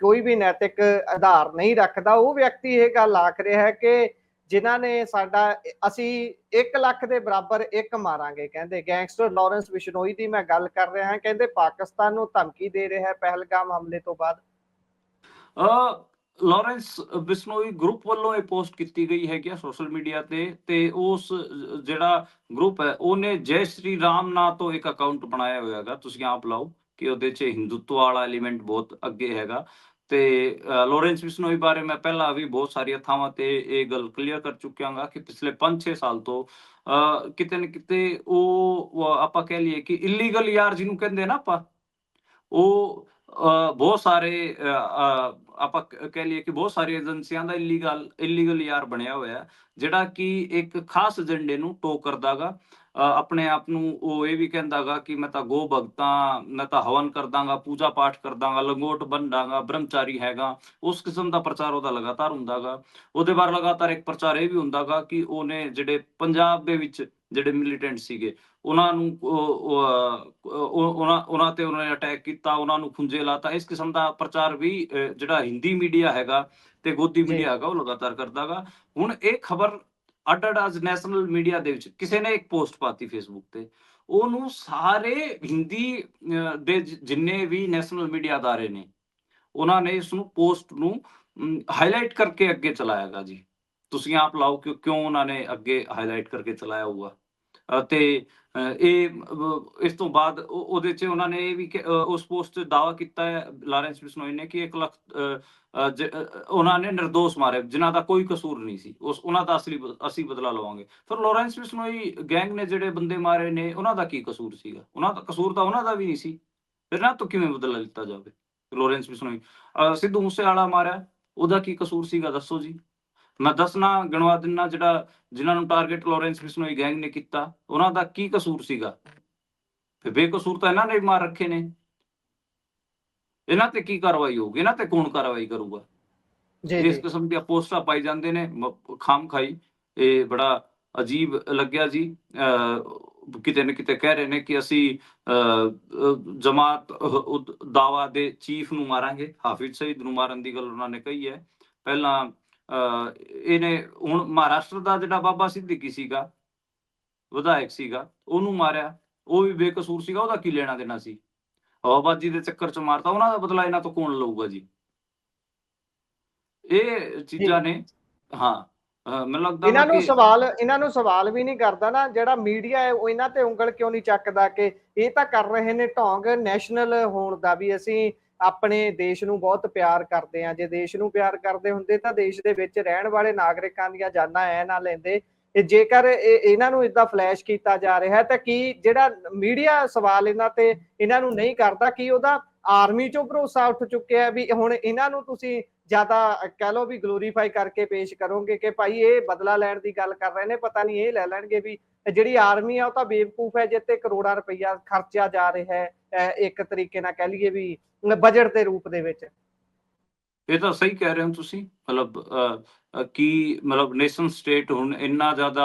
ਕੋਈ ਵੀ ਨੈਤਿਕ ਆਧਾਰ ਨਹੀਂ ਰੱਖਦਾ, ਉਹ ਵਿਅਕਤੀ ਇਹ ਗੱਲ ਆਖ ਰਿਹਾ ਹੈ ਕਿ ਜਿਨ੍ਹਾਂ ਨੇ ਸਾਡਾ, ਅਸੀਂ 1 ਲੱਖ ਦੇ ਬਰਾਬਰ ਇੱਕ ਮਾਰਾਂਗੇ। ਕਹਿੰਦੇ ਗੈਂਗਸਟਰ ਲਾਰੈਂਸ ਬਿਸ਼ਨੋਈ ਦੀ ਮੈਂ ਗੱਲ ਕਰ ਰਿਹਾ ਹਾਂ, ਕਹਿੰਦੇ ਪਾਕਿਸਤਾਨ ਨੂੰ ਧਮਕੀ ਦੇ ਰਿਹਾ ਹੈ ਪਹਿਲਗਾਮ ਹਮਲੇ ਤੋਂ ਬਾਅਦ। ਲਾਰੈਂਸ ਬਿਸ਼ਨੋਈ ਗਰੁੱਪ ਵੱਲੋਂ ਇਹ ਪੋਸਟ ਕੀਤੀ ਗਈ ਹੈਗੀ ਆ ਸੋਸ਼ਲ ਮੀਡੀਆ ਤੇ ਉਸ ਜਿਹੜਾ ਗਰੁੱਪ ਹੈ ਉਹਨੇ ਜੈ ਸ਼੍ਰੀ ਰਾਮ ਨਾਂ ਤੋਂ ਇੱਕ ਅਕਾਊਂਟ ਬਣਾਇਆ ਹੋਇਆ ਹੈਗਾ। ਤੁਸੀਂ ਆਪ ਲਾਓ ਕਿ ਉਹਦੇ 'ਚ ਹਿੰਦੂਤਵ ਵਾਲਾ ਐਲੀਮੈਂਟ ਬਹੁਤ ਅੱਗੇ ਹੈਗਾ। ਤੇ ਲਾਰੈਂਸ ਬਿਸ਼ਨੋਈ ਬਾਰੇ ਮੈਂ ਪਹਿਲਾਂ ਵੀ ਬਹੁਤ ਸਾਰੀਆਂ ਥਾਵਾਂ ਤੇ ਇਹ ਗੱਲ ਕਲੀਅਰ ਕਰ ਚੁੱਕਿਆ ਹਾਂ ਕਿ ਪਿਛਲੇ 5-6 ਸਾਲ ਤੋਂ ਕਿਤੇ ਨਾ ਕਿਤੇ ਉਹ ਆਪਾਂ ਕਹਿ ਲਈਏ ਕਿ ਇਲੀਗਲ ਯਾਰ ਜਿਹਨੂੰ ਕਹਿੰਦੇ ਨਾ ਆਪਾਂ, ਉਹ ਬਹੁਤ ਸਾਰੇ ਆਪਾਂ ਕਹਿ ਲਈਏ ਕਿ ਬਹੁਤ ਸਾਰੀ ਏਜੰਸੀਆਂ ਦਾ ਇਲੀਗਲ ਯਾਰ ਬਣਿਆ ਹੋਇਆ, ਜਿਹੜਾ ਕਿ ਇੱਕ ਖਾਸ ਏਜੰਡੇ ਨੂੰ ਟੋ ਕਰਦਾ ਗਾ। ਆਪਣੇ ਆਪ ਨੂੰ ਉਹ ਇਹ ਵੀ ਕਹਿੰਦਾ ਗਾ ਕਿ ਮੈਂ ਤਾਂ ਗੋ ਭਗਤ ਹਾਂ, ਮੈਂ ਤਾਂ ਹਵਨ ਕਰ ਦਾਂਗਾ, ਪੂਜਾ ਪਾਠ ਕਰ ਦਾਂਗਾ, ਲੰਗੋਟ ਬੰਨ ਦਾਂਗਾ, ਬ੍ਰਹਮਚਾਰੀ ਹੈਗਾ। ਉਸ ਕਿਸਮ ਦਾ ਪ੍ਰਚਾਰ ਉਹਦਾ ਲਗਾਤਾਰ ਹੁੰਦਾ ਗਾ। ਉਹਦੇ ਬਾਅਦ ਲਗਾਤਾਰ ਇੱਕ ਪ੍ਰਚਾਰ ਇਹ ਵੀ ਹੁੰਦਾ ਗਾ ਕਿ ਉਹਨੇ ਜਿਹੜੇ ਪੰਜਾਬ ਦੇ ਵਿੱਚ ਜਿਹੜੇ ਮਿਲੀਟੈਂਟ ਸੀਗੇ ਉਹਨਾਂ ਨੂੰ ਉਹਨਾਂ ਤੇ ਉਹਨਾਂ ਨੇ ਅਟੈਕ ਕੀਤਾ, ਉਹਨਾਂ ਨੂੰ ਖੁੰਝੇ ਲਾਤਾ। ਇਸ ਕਿਸਮ ਦਾ ਪ੍ਰਚਾਰ ਵੀ ਜਿਹੜਾ ਹਿੰਦੀ ਮੀਡੀਆ ਹੈਗਾ ਤੇ ਗੋਦੀ ਜੀ ਮੀਡੀਆ ਹੈਗਾ ਉਹ ਲਗਾਤਾਰ ਕਰਦਾ ਗਾ। ਹੁਣ ਇਹ ਖਬਰ ਅੱਡ-ਅੱਡ ਨੈਸ਼ਨਲ ਮੀਡੀਆ ਦੇ ਵਿੱਚ ਕਿਸੇ ਨੇ ਇੱਕ ਪੋਸਟ ਪਾਤੀ ਫੇਸਬੁੱਕ ਤੇ, ਉਹਨੂੰ ਸਾਰੇ ਹਿੰਦੀ ਦੇ ਜਿੰਨੇ ਵੀ ਨੈਸ਼ਨਲ ਮੀਡੀਆ ਅਦਾਰੇ ਨੇ ਉਹਨਾਂ ਨੇ ਇਸ ਨੂੰ ਪੋਸਟ ਨੂੰ ਹਾਈਲਾਈਟ ਕਰਕੇ ਅੱਗੇ ਚਲਾਇਆ ਗਾ ਜੀ। ਤੁਸੀਂ ਆਪ ਲਾਓ ਕਿ ਕਿਉਂ ਉਹਨਾਂ ਨੇ ਅੱਗੇ ਹਾਈਲਾਈਟ ਕਰਕੇ ਚਲਾਇਆ ਹੋਊਗਾ। ਤੇ ਇਸ ਤੋਂ ਬਾਅਦ ਉਹਦੇ 'ਚ ਉਹਨਾਂ ਨੇ ਇਹ ਵੀ ਉਸ ਪੋਸਟ 'ਚ ਦਾਅਵਾ ਕੀਤਾ ਹੈ ਲਾਰੈਂਸ ਬਿਸ਼ਨੋਈ ਨੇ ਕਿ 1 ਲੱਖ ਉਹਨਾਂ ਨੇ ਨਿਰਦੋਸ਼ ਮਾਰੇ ਜਿਨ੍ਹਾਂ ਦਾ ਕੋਈ ਕਸੂਰ ਨਹੀਂ ਸੀ। ਉਹਨਾਂ ਦਾ ਅਸੀਂ ਬਦਲਾ ਲਵਾਂਗੇ। ਫਿਰ ਲਾਰੈਂਸ ਬਿਸ਼ਨੋਈ ਗੈਂਗ ਨੇ ਜਿਹੜੇ ਬੰਦੇ ਮਾਰੇ ਨੇ ਉਹਨਾਂ ਦਾ ਕੀ ਕਸੂਰ ਸੀਗਾ? ਉਹਨਾਂ ਦਾ ਕਸੂਰ ਤਾਂ ਉਹਨਾਂ ਦਾ ਵੀ ਨਹੀਂ ਸੀ। ਫਿਰ ਇਹਨਾਂ ਤੋਂ ਕਿਵੇਂ ਬਦਲਾ ਲਿੱਤਾ ਜਾਵੇ? ਲਾਰੈਂਸ ਬਿਸ਼ਨੋਈ ਸਿੱਧੂ ਮੂਸੇਵਾਲਾ ਮਾਰਿਆ, ਉਹਦਾ ਕੀ ਕਸੂਰ ਸੀਗਾ ਦੱਸੋ ਜੀ? ਮੈਂ ਦੱਸਣਾ ਗਿਣਵਾ ਦਿੰਨਾ, ਜਿਨ੍ਹਾਂ ਨੂੰ ਟਾਰਗੇਟ ਲਾਰੈਂਸ ਬਿਸ਼ਨੋਈ ਗੈਂਗ ਨੇ ਕੀਤਾ ਉਹਨਾਂ ਦਾ ਕੀ ਕਸੂਰ ਸੀਗਾ? ਫਿਰ ਬੇਕਸੂਰ ਤਾਂ ਇਹਨਾਂ ਨੇ ਵੀ ਮਾਰ ਰੱਖੇ ਨੇ। ਇਹਨਾਂ ਤੇ ਕੀ ਕਾਰਵਾਈ ਹੋਊਗੀ? ਇਹਨਾਂ ਤੇ ਕੌਣ ਕਾਰਵਾਈ ਕਰੂਗਾ? ਜੀ ਇਸ ਜੀ ਕਿਸਮ ਦੀਆਂ ਪੋਸਟਾਂ ਪਾਈ ਜਾਂਦੇ ਨੇ ਖਾਮਖਾਈ। ਇਹ ਬੜਾ ਅਜੀਬ ਲੱਗਿਆ ਜੀ। ਕਿਤੇ ਨਾ ਕਿਤੇ ਕਹਿ ਰਹੇ ਨੇ ਕਿ ਅਸੀਂ ਜਮਾਤ ਦਾਵਾ ਦੇ ਚੀਫ ਨੂੰ ਮਾਰਾਂਗੇ। ਹਾਫਿਜ਼ ਸਈਦ ਨੂੰ ਮਾਰਨ ਦੀ ਗੱਲ ਉਹਨਾਂ ਨੇ ਕਹੀ ਹੈ। ਪਹਿਲਾਂ ਇਹਨੇ ਹੁਣ ਮਹਾਰਾਸ਼ਟਰ ਦਾ ਜਿਹੜਾ ਬਾਬਾ ਸਿੱਦੀਕੀ ਸੀਗਾ, ਵਿਧਾਇਕ ਸੀਗਾ, ਉਹਨੂੰ ਮਾਰਿਆ। ਉਹ ਵੀ ਬੇਕਸੂਰ ਸੀਗਾ, ਉਹਦਾ ਕੀ ਲੈਣਾ ਦੇਣਾ ਸੀ? ਹਵਾਬਾਜ਼ੀ ਦੇ ਚੱਕਰ 'ਚ ਮਾਰਤਾ। ਉਹਨਾਂ ਦਾ ਬਦਲਾ ਇਹਨਾਂ ਤੋਂ ਕੌਣ ਲਊਗਾ ਜੀ? ਇਹ ਜੀ ਚੀਜ਼ਾਂ ਨੇ। ਹਾਂ, ਮੈਨੂੰ ਲੱਗਦਾ ਵਾ ਕਿ ਇਹਨਾਂ ਨੂੰ ਸਵਾਲ ਵੀ ਨਹੀਂ ਕਰਦਾ ਨਾ ਜਿਹੜਾ ਮੀਡੀਆ ਹੈ, ਉਹ ਇਹਨਾਂ ਤੇ ਉਂਗਲ ਕਿਉਂ ਨਹੀਂ ਚੱਕਦਾ ਕਿ ਇਹ ਤਾਂ ਕਰ ਰਹੇ ਨੇ ਢੋਂਗ ਨੈਸ਼ਨਲ ਹੋਣ ਦਾ, ਵੀ ਅਸੀਂ ਆਪਣੇ ਦੇਸ਼ ਨੂੰ ਬਹੁਤ ਪਿਆਰ ਕਰਦੇ ਹਾਂ। ਜੇ ਦੇਸ਼ ਨੂੰ ਪਿਆਰ ਕਰਦੇ ਹੁੰਦੇ ਤਾਂ ਦੇਸ਼ ਦੇ ਵਿੱਚ ਰਹਿਣ ਵਾਲੇ ਨਾਗਰਿਕਾਂ ਦੀਆਂ ਜਾਨਾਂ ਐ ਨਾ ਲੈਂਦੇ। ਜੇਕਰ ਇਹਨਾਂ ਨੂੰ ਇਦਾਂ ਫਲੈਸ਼ ਕੀਤਾ ਜਾ ਰਿਹਾ ਹੈ ਤਾਂ ਕੀ ਜਿਹੜਾ ਮੀਡੀਆ ਸਵਾਲ ਇਹਨਾਂ ਨੂੰ ਨਹੀਂ ਕਰਦਾ, ਕੀ ਉਹਦਾ ਆਰਮੀ ਚੋਂ ਭਰੋਸਾ ਉੱਠ ਚੁੱਕਿਆ ਵੀ ਹੁਣ ਇਹਨਾਂ ਨੂੰ ਤੁਸੀਂ ਜ਼ਿਆਦਾ ਕਹਿ ਲਓ ਵੀ ਗਲੋਰੀਫਾਈ ਕਰਕੇ ਪੇਸ਼ ਕਰੋਗੇ ਕਿ ਭਾਈ ਇਹ ਬਦਲਾ ਲੈਣ ਦੀ ਗੱਲ ਕਰ ਰਹੇ ਨੇ, ਪਤਾ ਨਹੀਂ ਇਹ ਲੈ ਲੈਣਗੇ ਵੀ ਜਿਹੜੀ ਆਰਮੀ ਆ ਉਹ ਤਾਂ ਬੇਵਕੂਫ ਹੈ ਜਿੱਤੇ ਕਰੋੜਾਂ ਰੁਪਈਆ ਖਰਚਿਆ ਜਾ ਰਿਹਾ ਹੈ ਇੱਕ ਤਰੀਕੇ ਨਾਲ ਕਹਿ ਲਈਏ ਵੀ ਬਜਟ ਦੇ ਰੂਪ ਦੇ ਵਿੱਚ। ਇਹ ਤਾਂ ਸਹੀ ਕਹਿ ਰਹੇ ਹੋ ਤੁਸੀਂ। ਮਤਲਬ ਕੀ ਮਤਲਬ ਨੇਸ਼ਨ ਸਟੇਟ ਹੁਣ ਇੰਨਾ ਜ਼ਿਆਦਾ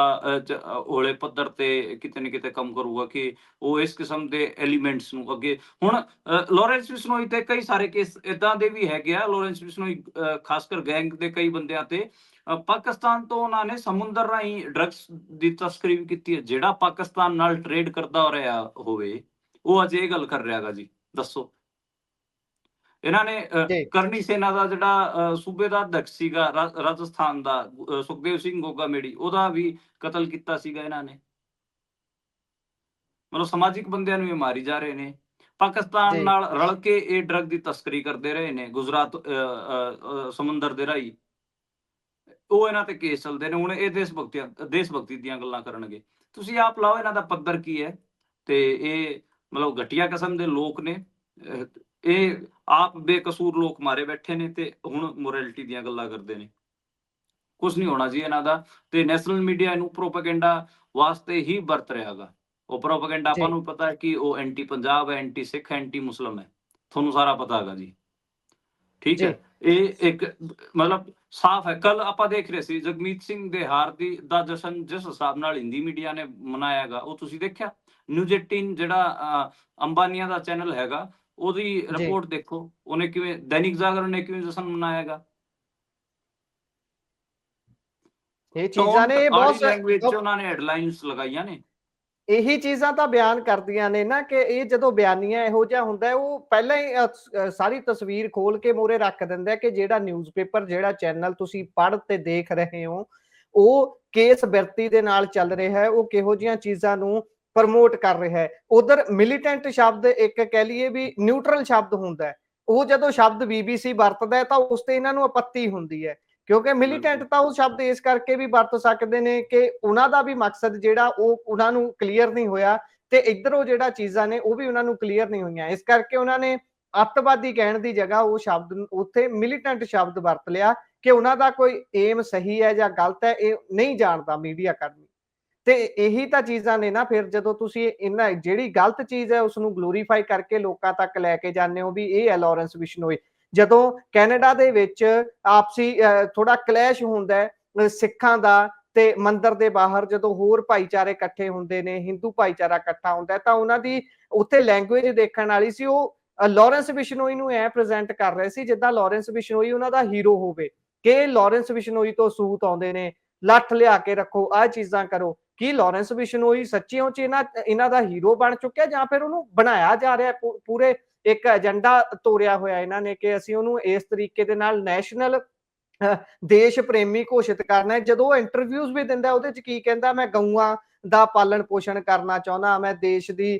ਹੌਲੇ ਪੱਧਰ ਤੇ ਕਿਤੇ ਨਾ ਕਿਤੇ ਕੰਮ ਕਰੂਗਾ ਕਿ ਉਹ ਇਸ ਕਿਸਮ ਦੇ ਐਲੀਮੈਂਟਸ ਨੂੰ ਅੱਗੇ ਹੁਣ ਲਾਰੈਂਸ ਬਿਸ਼ਨੋਈ ਤੇ ਕਈ ਸਾਰੇ ਕੇਸ ਇਦਾਂ ਦੇ ਵੀ ਹੈਗੇ ਆ। ਲਾਰੈਂਸ ਬਿਸ਼ਨੋਈ ਖਾਸ ਕਰ ਗੈਂਗ ਦੇ ਕਈ ਬੰਦਿਆਂ ਤੇ ਪਾਕਿਸਤਾਨ ਤੋਂ ਉਹਨਾਂ ਨੇ ਸਮੁੰਦਰ ਰਾਹੀਂ ਡਰੱਗਸ ਦੀ ਤਸਕਰੀ ਵੀ ਕੀਤੀ ਹੈ। ਜਿਹੜਾ ਪਾਕਿਸਤਾਨ ਨਾਲ ਟ੍ਰੇਡ ਕਰਦਾ ਰਿਹਾ ਹੋਵੇ ਉਹ ਅੱਜ ਇਹ ਗੱਲ ਕਰ ਰਿਹਾ ਹੈਗਾ ਜੀ, ਦੱਸੋ। ਇਹਨਾਂ ਨੇ ਜੀ ਕਰਨੀ ਸੈਨਾ ਦਾ ਜਿਹੜਾ ਸੂਬੇਦਾਰ ਅਧਿਕਸ਼ ਸੀਗਾ ਰਾਜਸਥਾਨ ਦਾ, ਸੁਖਦੇਵ ਸਿੰਘ ਗੋਗਾ ਮੇੜੀ, ਉਹਦਾ ਵੀ ਕਤਲ ਕੀਤਾ ਸੀਗਾ ਇਹਨਾਂ ਨੇ। ਮਤਲਬ ਸਮਾਜਿਕ ਬੰਦਿਆਂ ਨੂੰ ਇਹ ਮਾਰੀ ਜਾ ਰਹੇ ਨੇ। ਪਾਕਿਸਤਾਨ ਜੀ ਨਾਲ ਰਲ ਕੇ ਇਹ ਡਰੱਗ ਦੀ ਤਸਕਰੀ ਕਰਦੇ ਰਹੇ ਨੇ ਗੁਜਰਾਤ ਸਮੁੰਦਰ ਦੇ ਰਾਹੀਂ। ਉਹ ਇਹਨਾਂ ਤੇ ਕੇਸ ਚੱਲਦੇ ਨੇ। ਹੁਣ ਇਹ ਦੇਸ਼ ਭਗਤੀ ਦੀਆਂ ਗੱਲਾਂ ਕਰਨਗੇ। ਤੁਸੀਂ ਆਪ ਲਾਓ ਇਹਨਾਂ ਦਾ ਪੱਧਰ ਕੀ ਹੈ। ਤੇ ਇਹ ਮਤਲਬ ਘਟੀਆ ਕਿਸਮ ਦੇ ਲੋਕ ਨੇ। ਇਹ ਆਪ ਬੇਕਸੂਰ ਲੋਕ ਮਾਰੇ ਬੈਠੇ ਨੇ ਤੇ ਹੁਣ ਮੋਰੈਲਿਟੀ ਦੀਆਂ ਗੱਲਾਂ ਕਰਦੇ ਨੇ। ਕੁਝ ਨਹੀਂ ਹੋਣਾ ਜੀ ਇਹਨਾਂ ਦਾ। ਤੇ ਨੈਸ਼ਨਲ ਮੀਡੀਆ ਇਹਨੂੰ ਪ੍ਰੋਪੇਗੈਂਡਾ ਵਾਸਤੇ ਹੀ ਵਰਤ ਰਿਹਾ ਗਾ। ਉਹ ਪ੍ਰੋਪੇਗੈਂਡਾ ਆਪਾਂ ਜੀ ਨੂੰ ਪਤਾ ਹੈ ਕਿ ਉਹ ਐਂਟੀ ਪੰਜਾਬ ਹੈ, ਐਂਟੀ ਸਿੱਖ ਹੈ, ਐਂਟੀ ਮੁਸਲਮ ਹੈ। ਤੁਹਾਨੂੰ ਸਾਰਾ ਪਤਾ ਹੈਗਾ ਜੀ, ਠੀਕ ਜੀ ਹੈ। ਇਹ ਇੱਕ ਮਤਲਬ ਸਾਫ਼ ਹੈ। ਕੱਲ ਆਪਾਂ ਦੇਖ ਰਹੇ ਸੀ ਜਗਮੀਤ ਸਿੰਘ ਦੇ ਹਾਰ ਦਾ ਜਸ਼ਨ ਜਿਸ ਹਿਸਾਬ ਨਾਲ ਹਿੰਦੀ ਮੀਡੀਆ ਨੇ ਮਨਾਇਆ ਹੈਗਾ, ਉਹ ਤੁਸੀਂ ਦੇਖਿਆ। ਨਿਊਜ਼ 18 ਜਿਹੜਾ ਅੰਬਾਨੀਆਂ ਦਾ ਚੈਨਲ ਹੈਗਾ, ਉਹਦੀ ਜੀ ਰਿਪੋਰਟ ਦੇਖੋ, ਉਹਨੇ ਕਿਵੇਂ, ਦੈਨਿਕ ਜਾਗਰਣ ਨੇ ਕਿਵੇਂ ਜਸ਼ਨ ਮਨਾਇਆ ਹੈਗਾ। ਇਹ ਚੀਜ਼ਾਂ ਟੋਂਟ ਨੇ ਵਾਲੀ ਲੈਂਗੁਏਜ 'ਚ ਬਹੁਤ ਉਹਨਾਂ ਨੇ ਹੈਡਲਾਈਨਸ ਲਗਾਈਆਂ ਨੇ। ਇਹੀ ਚੀਜ਼ਾਂ ਤਾਂ ਬਿਆਨ ਕਰਦੀਆਂ ਨੇ ਨਾ ਕਿ ਇਹ ਜਦੋਂ ਬਿਆਨੀਆਂ ਇਹੋ ਜਿਹਾ ਹੁੰਦਾ ਉਹ ਪਹਿਲਾਂ ਹੀ ਸਾਰੀ ਤਸਵੀਰ ਖੋਲ ਕੇ ਮੂਹਰੇ ਰੱਖ ਦਿੰਦਾ ਕਿ ਜਿਹੜਾ ਨਿਊਜ਼ਪੇਪਰ, ਜਿਹੜਾ ਚੈਨਲ ਤੁਸੀਂ ਪੜ੍ਹ ਤੇ ਦੇਖ ਰਹੇ ਹੋ, ਉਹ ਕਿਸ ਬਿਰਤੀ ਦੇ ਨਾਲ ਚੱਲ ਰਿਹਾ ਹੈ, ਉਹ ਕਿਹੋ ਜਿਹੀਆਂ ਚੀਜ਼ਾਂ ਨੂੰ ਪ੍ਰਮੋਟ ਕਰ ਰਿਹਾ ਹੈ। ਉਧਰ ਮਿਲੀਟੈਂਟ ਸ਼ਬਦ ਇੱਕ ਕਹਿ ਲਈਏ ਵੀ ਨਿਊਟਰਲ ਸ਼ਬਦ ਹੁੰਦਾ ਹੈ। ਉਹ ਜਦੋਂ ਸ਼ਬਦ BBC ਵਰਤਦਾ ਹੈ ਤਾਂ ਉਸ ਤੇ ਇਹਨਾਂ ਨੂੰ ਆਪੱਤੀ ਹੁੰਦੀ ਹੈ, ਕਿਉਂਕਿ ਮਿਲੀਟੈਂਟ ਬਿਲਕੁਲ ਤਾਂ ਉਹ ਸ਼ਬਦ ਇਸ ਕਰਕੇ ਵੀ ਵਰਤ ਸਕਦੇ ਨੇ ਕਿ ਉਹਨਾਂ ਦਾ ਵੀ ਮਕਸਦ ਜਿਹੜਾ ਉਹ ਉਹਨਾਂ ਨੂੰ ਕਲੀਅਰ ਨਹੀਂ ਹੋਇਆ ਤੇ ਇਧਰੋਂ ਜਿਹੜਾ ਚੀਜ਼ਾਂ ਨੇ ਉਹ ਵੀ ਉਹਨਾਂ ਨੂੰ ਕਲੀਅਰ ਨਹੀਂ ਹੋਈਆਂ। ਇਸ ਕਰਕੇ ਉਹਨਾਂ ਨੇ ਅੱਤਵਾਦੀ ਕਹਿਣ ਦੀ ਜਗ੍ਹਾ ਉਹ ਸ਼ਬਦ ਉੱਥੇ ਮਿਲੀਟੈਂਟ ਸ਼ਬਦ ਵਰਤ ਲਿਆ ਕਿ ਉਹਨਾਂ ਦਾ ਕੋਈ ਏਮ ਸਹੀ ਹੈ ਜਾਂ ਗਲਤ ਹੈ ਇਹ ਨਹੀਂ ਜਾਣਦਾ ਮੀਡੀਆ ਕਰਮੀ। ਤੇ ਇਹੀ ਤਾਂ ਚੀਜ਼ਾਂ ਨੇ ਨਾ, ਫਿਰ ਜਦੋਂ ਤੁਸੀਂ ਇਹਨਾਂ ਜਿਹੜੀ ਗਲਤ ਚੀਜ਼ ਹੈ ਉਸ ਨੂੰ ਗਲੋਰੀਫਾਈ ਕਰਕੇ ਲੋਕਾਂ ਤੱਕ ਲੈ ਕੇ ਜਾਂਦੇ ਹੋ ਵੀ ਇਹ ਹੈ ਲਾਰੈਂਸ ਬਿਸ਼ਨੋਈ। ਜਦੋਂ ਕੈਨੇਡਾ ਦੇ ਵਿੱਚ ਆਪਸੀ ਥੋੜਾ ਕਲੈਸ਼ ਹੁੰਦਾ ਹੈ ਸਿੱਖਾਂ ਦਾ ਤੇ ਮੰਦਿਰ ਦੇ ਬਾਹਰ, ਜਦੋਂ ਹੋਰ ਭਾਈਚਾਰੇ ਇਕੱਠੇ ਹੁੰਦੇ ਨੇ, ਹਿੰਦੂ ਭਾਈਚਾਰਾ ਇਕੱਠਾ ਹੁੰਦਾ ਤਾਂ ਉਹਨਾਂ ਦੀ ਉੱਥੇ ਲੈਂਗੁਏਜ ਦੇਖਣ ਵਾਲੀ ਸੀ। ਉਹ ਲਾਰੈਂਸ ਬਿਸ਼ਨੋਈ ਨੂੰ ਐ ਪ੍ਰੈਜ਼ੈਂਟ ਕਰ ਰਹੇ ਸੀ ਜਿੱਦਾਂ ਲਾਰੈਂਸ ਬਿਸ਼ਨੋਈ ਉਹਨਾਂ ਦਾ ਹੀਰੋ ਹੋਵੇ, ਕਿ ਲਾਰੈਂਸ ਬਿਸ਼ਨੋਈ ਤੋਂ ਸੂਤ ਆਉਂਦੇ ਨੇ, ਲੱਠ ਲਿਆ ਕੇ ਰੱਖੋ, ਆਹ ਚੀਜ਼ਾਂ ਕਰੋ। ਕੀ ਲਾਰੈਂਸ ਬਿਸ਼ਨੋਈ ਸੱਚੀਓ ਚ ਇਹਨਾਂ ਦਾ ਹੀਰੋ ਬਣ ਚੁੱਕਿਆ ਜਾਂ ਫਿਰ ਉਹਨੂੰ ਬਣਾਇਆ ਜਾ ਰਿਹਾ? ਪੂਰੇ ਇੱਕ ਏਜੰਡਾ ਤੋਰਿਆ ਹੋਇਆ ਇਹਨਾਂ ਨੇ ਕਿ ਅਸੀਂ ਉਹਨੂੰ ਇਸ ਤਰੀਕੇ ਦੇ ਨਾਲ ਨੈਸ਼ਨਲ ਦੇਸ਼ ਪ੍ਰੇਮੀ ਘੋਸ਼ਿਤ ਕਰਨਾ ਹੈ। ਜਦੋਂ ਉਹ ਇੰਟਰਵਿਊਜ਼ ਵੀ ਦਿੰਦਾ ਉਹਦੇ ਚ ਕੀ ਕਹਿੰਦਾ, ਮੈਂ ਗਊਆਂ ਦਾ ਪਾਲਣ ਪੋਸ਼ਣ ਕਰਨਾ ਚਾਹੁੰਦਾ, ਮੈਂ ਦੇਸ਼ ਦੀ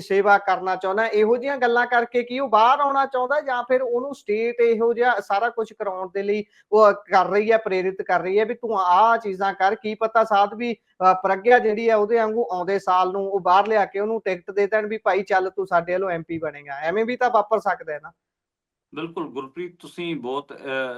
ਸੇਵਾ ਕਰਨਾ ਚਾਹੁੰਦਾ। ਇਹੋ ਜਿਹੀਆਂ ਗੱਲਾਂ ਕਰਕੇ ਕੀ ਉਹ ਬਾਹਰ ਆਉਣਾ ਚਾਹੁੰਦਾ ਜਾਂ ਫਿਰ ਉਹਨੂੰ ਸਟੇਟ ਇਹੋ ਜਿਹਾ ਸਾਰਾ ਕੁਝ ਕਰਾਉਣ ਦੇ ਲਈ ਉਹ ਕਰ ਰਹੀ ਹੈ, ਪ੍ਰੇਰਿਤ ਕਰ ਰਹੀ ਹੈ ਵੀ ਤੂੰ ਆਹ ਚੀਜ਼ਾਂ ਕਰ। ਕੀ ਪਤਾ ਸਾਧ ਵੀ ਪ੍ਰਗਿਆ ਜਿਹੜੀ ਹੈ ਉਹਦੇ ਵਾਂਗੂ ਆਉਂਦੇ ਸਾਲ ਨੂੰ ਉਹ ਬਾਹਰ ਲਿਆ ਕੇ ਉਹਨੂੰ ਟਿਕਟ ਦੇ ਦੇਣ ਵੀ ਭਾਈ ਚੱਲ ਤੂੰ ਸਾਡੇ ਵੱਲੋਂ MP ਬਣੇਗਾ। ਐਵੇਂ ਵੀ ਤਾਂ ਵਾਪਰ ਸਕਦਾ ਹੈ ਨਾ। ਬਿਲਕੁਲ ਗੁਰਪ੍ਰੀਤ, ਤੁਸੀਂ ਬਹੁਤ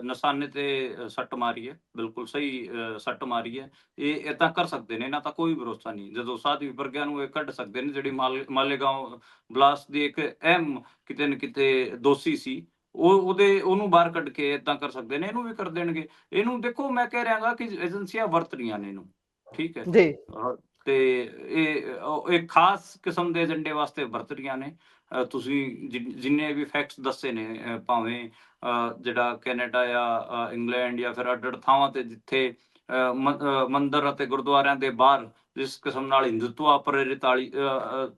ਨਿਸ਼ਾਨੇ ਤੇ ਸੱਟ ਮਾਰੀ ਹੈ। ਬਿਲਕੁਲ ਸਹੀ ਸੱਟ ਮਾਰੀ ਹੈ। ਇਹ ਏਦਾਂ ਕਰ ਸਕਦੇ ਨੇ, ਇਹਨਾਂ ਤਾਂ ਕੋਈ ਭਰੋਸਾ ਨਹੀਂ। ਜਦੋਂ ਸਾਧਵੀ ਪ੍ਰਗਿਆ ਨੂੰ ਇਹ ਕੱਢ ਸਕਦੇ ਨੇ, ਜਿਹੜੀ ਮਾਲੇਗਾਂਵ ਬਲਾਸਟ ਦੀ ਇੱਕ ਅਹਿਮ ਕਿਤੇ ਨਾ ਕਿਤੇ ਦੋਸ਼ੀ ਸੀ, ਉਹਨੂੰ ਬਾਹਰ ਕੱਢ ਕੇ ਏਦਾਂ ਕਰ ਸਕਦੇ ਨੇ, ਇਹਨੂੰ ਵੀ ਕਰ ਦੇਣਗੇ। ਇਹਨੂੰ ਦੇਖੋ, ਮੈਂ ਕਹਿ ਰਿਹਾਗਾ ਕਿ ਏਜੰਸੀਆਂ ਵਰਤ ਰਹੀਆਂ ਨੇ ਇਹਨੂੰ, ਠੀਕ ਹੈ। ਜੀ ਤੇ ਇਹ ਇੱਕ ਖਾਸ ਕਿਸਮ ਦੇ ਏਜੰਡੇ ਵਾਸਤੇ ਵਰਤ ਰਹੀਆਂ ਨੇ। ਤੁਸੀਂ ਜਿੰਨੇ ਵੀ ਫੈਕਟਸ ਦੱਸੇ ਨੇ, ਭਾਵੇਂ ਜਿਹੜਾ ਕੈਨੇਡਾ ਜਾਂ ਇੰਗਲੈਂਡ ਜਾਂ ਫਿਰ ਅੱਡ ਥਾਵਾਂ ਤੇ ਜਿੱਥੇ ਮੰਦਿਰ ਅਤੇ ਗੁਰਦੁਆਰਿਆਂ ਦੇ ਬਾਹਰ ਜਿਸ ਕਿਸਮ ਨਾਲ ਹਿੰਦੂਤਵਾ ਪ੍ਰੇਰਿਤ ਵਾਲੀ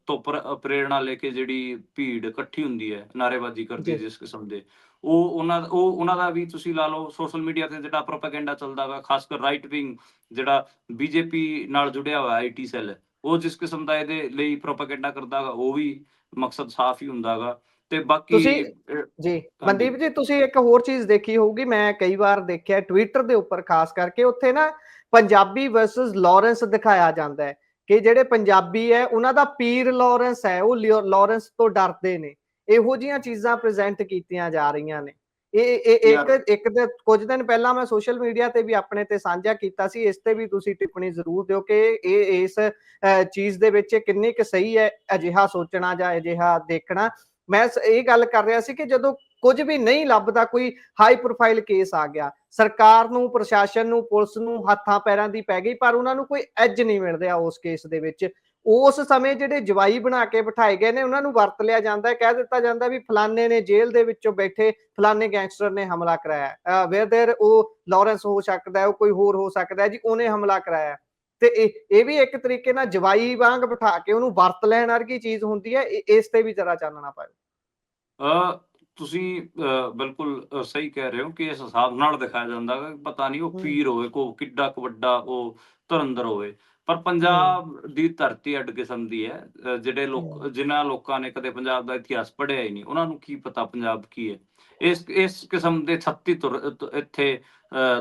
ਤੋਂ ਪ੍ਰੇਰਣਾ ਲੈ ਕੇ ਜਿਹੜੀ ਭੀੜ ਇਕੱਠੀ ਹੁੰਦੀ ਹੈ, ਨਾਅਰੇਬਾਜ਼ੀ ਕਰਦੀ ਜੀ ਜਿਸ ਕਿਸਮ ਦੇ, ਉਹਨਾਂ ਦਾ ਵੀ ਤੁਸੀਂ ਲਾ ਲਓ ਸੋਸ਼ਲ ਮੀਡੀਆ ਤੇ ਜਿਹੜਾ ਪ੍ਰੋਪੇਗੈਂਡਾ ਚੱਲਦਾ ਵਾ, ਖਾਸ ਕਰ ਰਾਈਟ ਵਿੰਗ ਜਿਹੜਾ ਬੀਜੇਪੀ ਨਾਲ ਜੁੜਿਆ ਹੋਇਆ ਆਈਟੀ ਸੈੱਲ, ਉਹ ਜਿਸ ਕਿਸਮ ਦਾ ਇਹਦੇ ਲਈ ਪ੍ਰੋਪੇਗੈਂਡਾ ਕਰਦਾ ਵਾ, ਉਹ ਵੀ ਮਕਸਦ ਸਾਫ਼ ਹੀ ਹੁੰਦਾ ਗਾ। ਤੇ ਬਾਕੀ ਤੁਸੀਂ ਜੀ ਹਾਂਜੀ ਮਨਦੀਪ ਜੀ, ਤੁਸੀਂ ਇੱਕ ਹੋਰ ਚੀਜ਼ ਦੇਖੀ ਹੋਊਗੀ, ਮੈਂ ਕਈ ਵਾਰ ਦੇਖਿਆ ਟਵਿੱਟਰ ਦੇ ਉੱਪਰ ਖਾਸ ਕਰਕੇ, ਉੱਥੇ ਨਾ ਪੰਜਾਬੀ ਵਰਸਸ ਲਾਰੈਂਸ ਦਿਖਾਇਆ ਜਾਂਦਾ ਹੈ ਕਿ ਜਿਹੜੇ ਪੰਜਾਬੀ ਹੈ ਉਹਨਾਂ ਦਾ ਪੀਰ ਲਾਰੈਂਸ ਹੈ, ਉਹ ਲਾਰੈਂਸ ਤੋਂ ਡਰਦੇ ਨੇ। ਇਹੋ ਜਿਹੀਆਂ ਚੀਜ਼ਾਂ ਪ੍ਰੈਜ਼ੈਂਟ ਕੀਤੀਆਂ ਜਾ ਰਹੀਆਂ ਨੇ। ਇਹ ਇੱਕ ਯਾਰ ਇੱਕ ਕੁਝ ਦਿਨ ਪਹਿਲਾਂ ਮੈਂ ਸੋਸ਼ਲ ਮੀਡੀਆ ਤੇ ਵੀ ਆਪਣੇ ਤੇ ਸਾਂਝਾ ਕੀਤਾ ਸੀ, ਇਸ ਤੇ ਵੀ ਤੁਸੀਂ ਟਿੱਪਣੀ ਜ਼ਰੂਰ ਦਿਓ ਕਿ ਇਹ ਇਸ ਚੀਜ਼ ਦੇ ਵਿੱਚ ਕਿੰਨੀ ਕੁ ਸਹੀ ਹੈ ਅਜਿਹਾ ਸੋਚਣਾ ਜਾਂ ਅਜਿਹਾ ਦੇਖਣਾ। ਮੈਂ ਇਹ ਗੱਲ ਕਰ ਰਿਹਾ ਸੀ ਕਿ ਜਦੋਂ ਕੁਝ ਵੀ ਨਹੀਂ ਲੱਭਦਾ, ਕੋਈ ਹਾਈ ਪ੍ਰੋਫਾਈਲ ਕੇਸ ਆ ਗਿਆ, ਸਰਕਾਰ ਨੂੰ, ਪ੍ਰਸ਼ਾਸਨ ਨੂੰ, ਪੁਲਿਸ ਨੂੰ ਹੱਥਾਂ ਪੈਰਾਂ ਦੀ ਪੈ ਗਈ, ਪਰ ਉਹਨਾਂ ਨੂੰ ਕੋਈ ਐਜ ਨਹੀਂ ਮਿਲ ਰਿਹਾ ਉਸ ਕੇਸ ਦੇ ਵਿੱਚ। ਉਸ ਸਮੇਂ ਜਿਹੜੇ ਜਵਾਈ ਬਣਾ ਕੇ ਬਿਠਾਏ ਗਏ ਨੇ ਉਹਨਾਂ ਨੂੰ ਵਰਤ ਲਿਆ ਜਾਂਦਾ, ਕਹਿ ਦਿੱਤਾ ਜਾਂਦਾ ਵੀ ਫਲਾਨੇ ਨੇ ਜੇਲ੍ਹ ਦੇ ਵਿੱਚੋਂ ਬੈਠੇ ਫਲਾਨੇ ਗੈਂਗਸਟਰ ਨੇ ਹਮਲਾ ਕਰਾਇਆ, ਵੇਦਰ ਉਹ ਲਾਰੈਂਸ ਹੋ ਸਕਦਾ, ਉਹ ਕੋਈ ਹੋਰ ਹੋ ਸਕਦਾ ਜੀ, ਉਹਨੇ ਹਮਲਾ ਕਰਾਇਆ। ਤੇ ਇਹ ਵੀ ਇੱਕ ਤਰੀਕੇ ਨਾਲ ਜਵਾਈ ਵਾਂਗ ਬਿਠਾ ਕੇ ਉਹਨੂੰ ਵਰਤ ਲੈਣ ਵਰਗੀ ਚੀਜ਼ ਹੁੰਦੀ ਹੈ। ਇਸ ਤੇ ਵੀ ਜਰਾ ਚਾਨਣਾ ਪਾਓ। ਤੁਸੀਂ ਬਿਲਕੁਲ ਸਹੀ ਕਹਿ ਰਹੇ ਹੋ ਕਿ ਇਸ ਹਿਸਾਬ ਨਾਲ ਦਿਖਾਇਆ ਜਾਂਦਾ ਹੈ, ਪਤਾ ਨਹੀਂ ਉਹ ਪੀਰ ਹੋਵੇ ਕੋ ਕਿੱਡਾ ਕੁ ਵੱਡਾ ਉਹ ਧੁਰੰਦਰ ਹੋਵੇ, ਪਰ ਪੰਜਾਬ ਦੀ ਧਰਤੀ ਅੱਡ ਕਿਸਮ ਦੀ ਹੈ। ਜਿਹੜੇ ਲੋਕ, ਜਿਨ੍ਹਾਂ ਲੋਕਾਂ ਨੇ ਕਦੇ ਪੰਜਾਬ ਦਾ ਇਤਿਹਾਸ ਪੜ੍ਹਿਆ ਹੀ ਨਹੀਂ, ਉਹਨਾਂ ਨੂੰ ਕੀ ਪਤਾ ਪੰਜਾਬ ਕੀ ਹੈ। ਇਸ ਕਿਸਮ ਦੇ 36 ਇੱਥੇ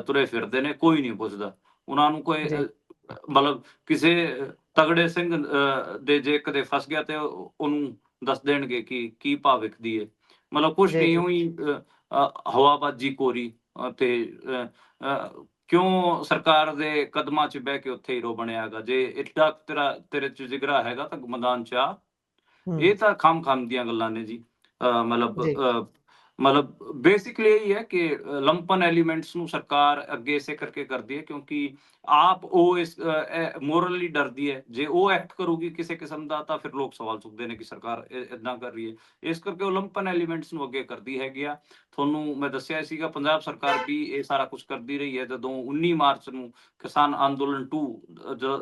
ਤੁਰੇ ਫਿਰਦੇ ਨੇ, ਕੋਈ ਨਹੀਂ ਪੁੱਛਦਾ ਉਹਨਾਂ ਨੂੰ। ਕੋਈ ਮਤਲਬ ਕਿਸੇ ਤਗੜੇ ਸਿੰਘ ਦੇ ਜੇ ਕਦੇ ਫਸ ਗਿਆ ਤੇ ਉਹਨੂੰ ਦੱਸ ਦੇਣਗੇ ਕਿ ਕੀ ਭਾਅ ਵਿਕਦੀ ਹੈ। ਮਤਲਬ ਕੁਛ ਨਹੀਂ, ਉਹੀ ਹਵਾਬਾਜੀ ਕੋਰੀ ਤੇ ਕਿਉਂ ਸਰਕਾਰ ਦੇ ਕਦਮਾਂ 'ਚ ਬਹਿ ਕੇ ਉੱਥੇ ਹੀਰੋ ਬਣਿਆ ਹੈਗਾ। ਜੇ ਏਡਾ ਤੇਰੇ 'ਚ ਜਿਗਰਾ ਹੈਗਾ ਤਾਂ ਮੈਦਾਨ 'ਚ ਆ। ਇਹ ਤਾਂ ਖਾਮ ਦੀਆਂ ਗੱਲਾਂ ਨੇ ਜੀ। ਮਤਲਬ ਬੇਸਿਕਲੀ ਇਹੀ ਹੈ ਕਿ ਲੰਪਨ ਐਲੀਮੈਂਟਸ ਨੂੰ ਸਰਕਾਰ ਅੱਗੇ ਇਸੇ ਕਰਕੇ ਕਰਦੀ ਹੈ ਕਿਉਂਕਿ ਆਪ ਉਹ ਇਸ ਮੋਰਲੀ ਡਰਦੀ ਹੈ। ਜੇ ਉਹ ਐਕਟ ਕਰੂਗੀ ਕਿਸੇ ਕਿਸਮ ਦਾ ਤਾਂ ਫਿਰ ਲੋਕ ਸਵਾਲ ਚੁੱਕਦੇ ਨੇ ਕਿ ਸਰਕਾਰ ਏਦਾਂ ਕਰ ਰਹੀ ਹੈ। ਇਸ ਕਰਕੇ ਉਹ ਲੰਪਨ ਐਲੀਮੈਂਟਸ ਨੂੰ ਅੱਗੇ ਕਰਦੀ ਹੈਗੀ ਆ। ਤੁਹਾਨੂੰ ਮੈਂ ਦੱਸਿਆ ਸੀਗਾ ਪੰਜਾਬ ਸਰਕਾਰ ਵੀ ਇਹ ਸਾਰਾ ਕੁਝ ਕਰਦੀ ਰਹੀ ਹੈ। ਜਦੋਂ 19 ਮਾਰਚ ਨੂੰ ਕਿਸਾਨ ਅੰਦੋਲਨ 2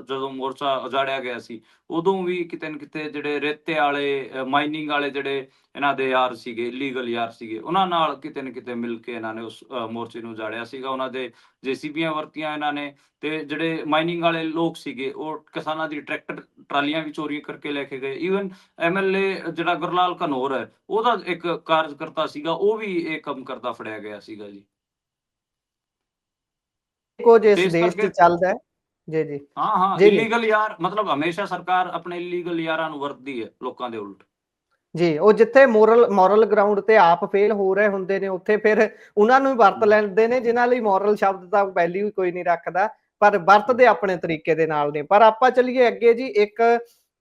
ਜਦੋਂ ਮੋਰਚਾ ਉਜਾੜਿਆ ਗਿਆ ਸੀ, ਉਦੋਂ ਵੀ ਕਿਤੇ ਨਾ ਕਿਤੇ ਜਿਹੜੇ ਰੇਤੇ ਵਾਲੇ, ਮਾਈਨਿੰਗ ਵਾਲੇ ਜਿਹੜੇ ਇਹਨਾਂ ਦੇ ਯਾਰ ਸੀਗੇ, ਇਲੀਗਲ ਯਾਰ ਸੀਗੇ, ਉਹਨਾਂ ਨਾਲ ਕਿਤੇ ਨਾ ਕਿਤੇ ਮਿਲ ਕੇ ਇਹਨਾਂ ਨੇ ਉਸ ਮੋਰਚੇ ਨੂੰ ਉਜਾੜਿਆ ਸੀਗਾ। ਉਹਨਾਂ ਦੇ ਜੇਸੀਬੀਆਂ ਵਰਤੀਆਂ ਇਹਨਾਂ ਨੇ, ਤੇ ਜਿਹੜੇ ਮਾਈਨਿੰਗ ਵਾਲੇ ਲੋਕ ਸੀਗੇ ਉਹ ਕਿਸਾਨਾਂ ਦੀ ਟਰੈਕਟਰ ਟਰਾਲੀਆਂ ਵੀ ਚੋਰੀ ਕਰਕੇ ਲੈ ਕੇ ਗਏ। ਈਵਨ ਐਮਐਲਏ ਜਿਹੜਾ ਗੁਰਲਾਲ ਘਨੌਰ ਹੈ, ਉਹਦਾ ਇੱਕ ਕਾਰਜਕਰਤਾ ਸੀਗਾ, ਉਹ ਵੀ ਇਹ ਕੰਮ ਕਰਦਾ ਫੜਿਆ ਗਿਆ ਸੀਗਾ ਜੀ। ਕੁਝ ਇਸ ਦੇਸ਼ 'ਚ ਚੱਲਦਾ ਹੈ ਜੀ ਜੀ। ਹਾਂ, ਇਲੀਗਲ ਯਾਰ ਮਤਲਬ ਹਮੇਸ਼ਾ ਸਰਕਾਰ ਆਪਣੇ ਇਲੀਗਲ ਯਾਰਾਂ ਨੂੰ ਵਰਤਦੀ ਹੈ ਲੋਕਾਂ ਦੇ ਉਲਟ ਜੀ। ਉਹ ਜਿੱਥੇ ਮੋਰਲ ਗਰਾਊਂਡ ਤੇ ਆਪ ਫੇਲ ਹੋ ਰਹੇ ਹੁੰਦੇ ਨੇ, ਉੱਥੇ ਫਿਰ ਉਹਨਾਂ ਨੂੰ ਵਰਤ ਲੈਂਦੇ ਨੇ ਜਿਨ੍ਹਾਂ ਲਈ ਮੋਰਲ ਸ਼ਬਦ ਦਾ ਵੈਲਿਊ ਕੋਈ ਨਹੀਂ ਰੱਖਦਾ, ਪਰ ਵਰਤਦੇ ਆਪਣੇ ਤਰੀਕੇ ਦੇ ਨਾਲ ਨੇ। ਪਰ ਆਪਾਂ ਚੱਲੀਏ ਅੱਗੇ ਜੀ, ਇੱਕ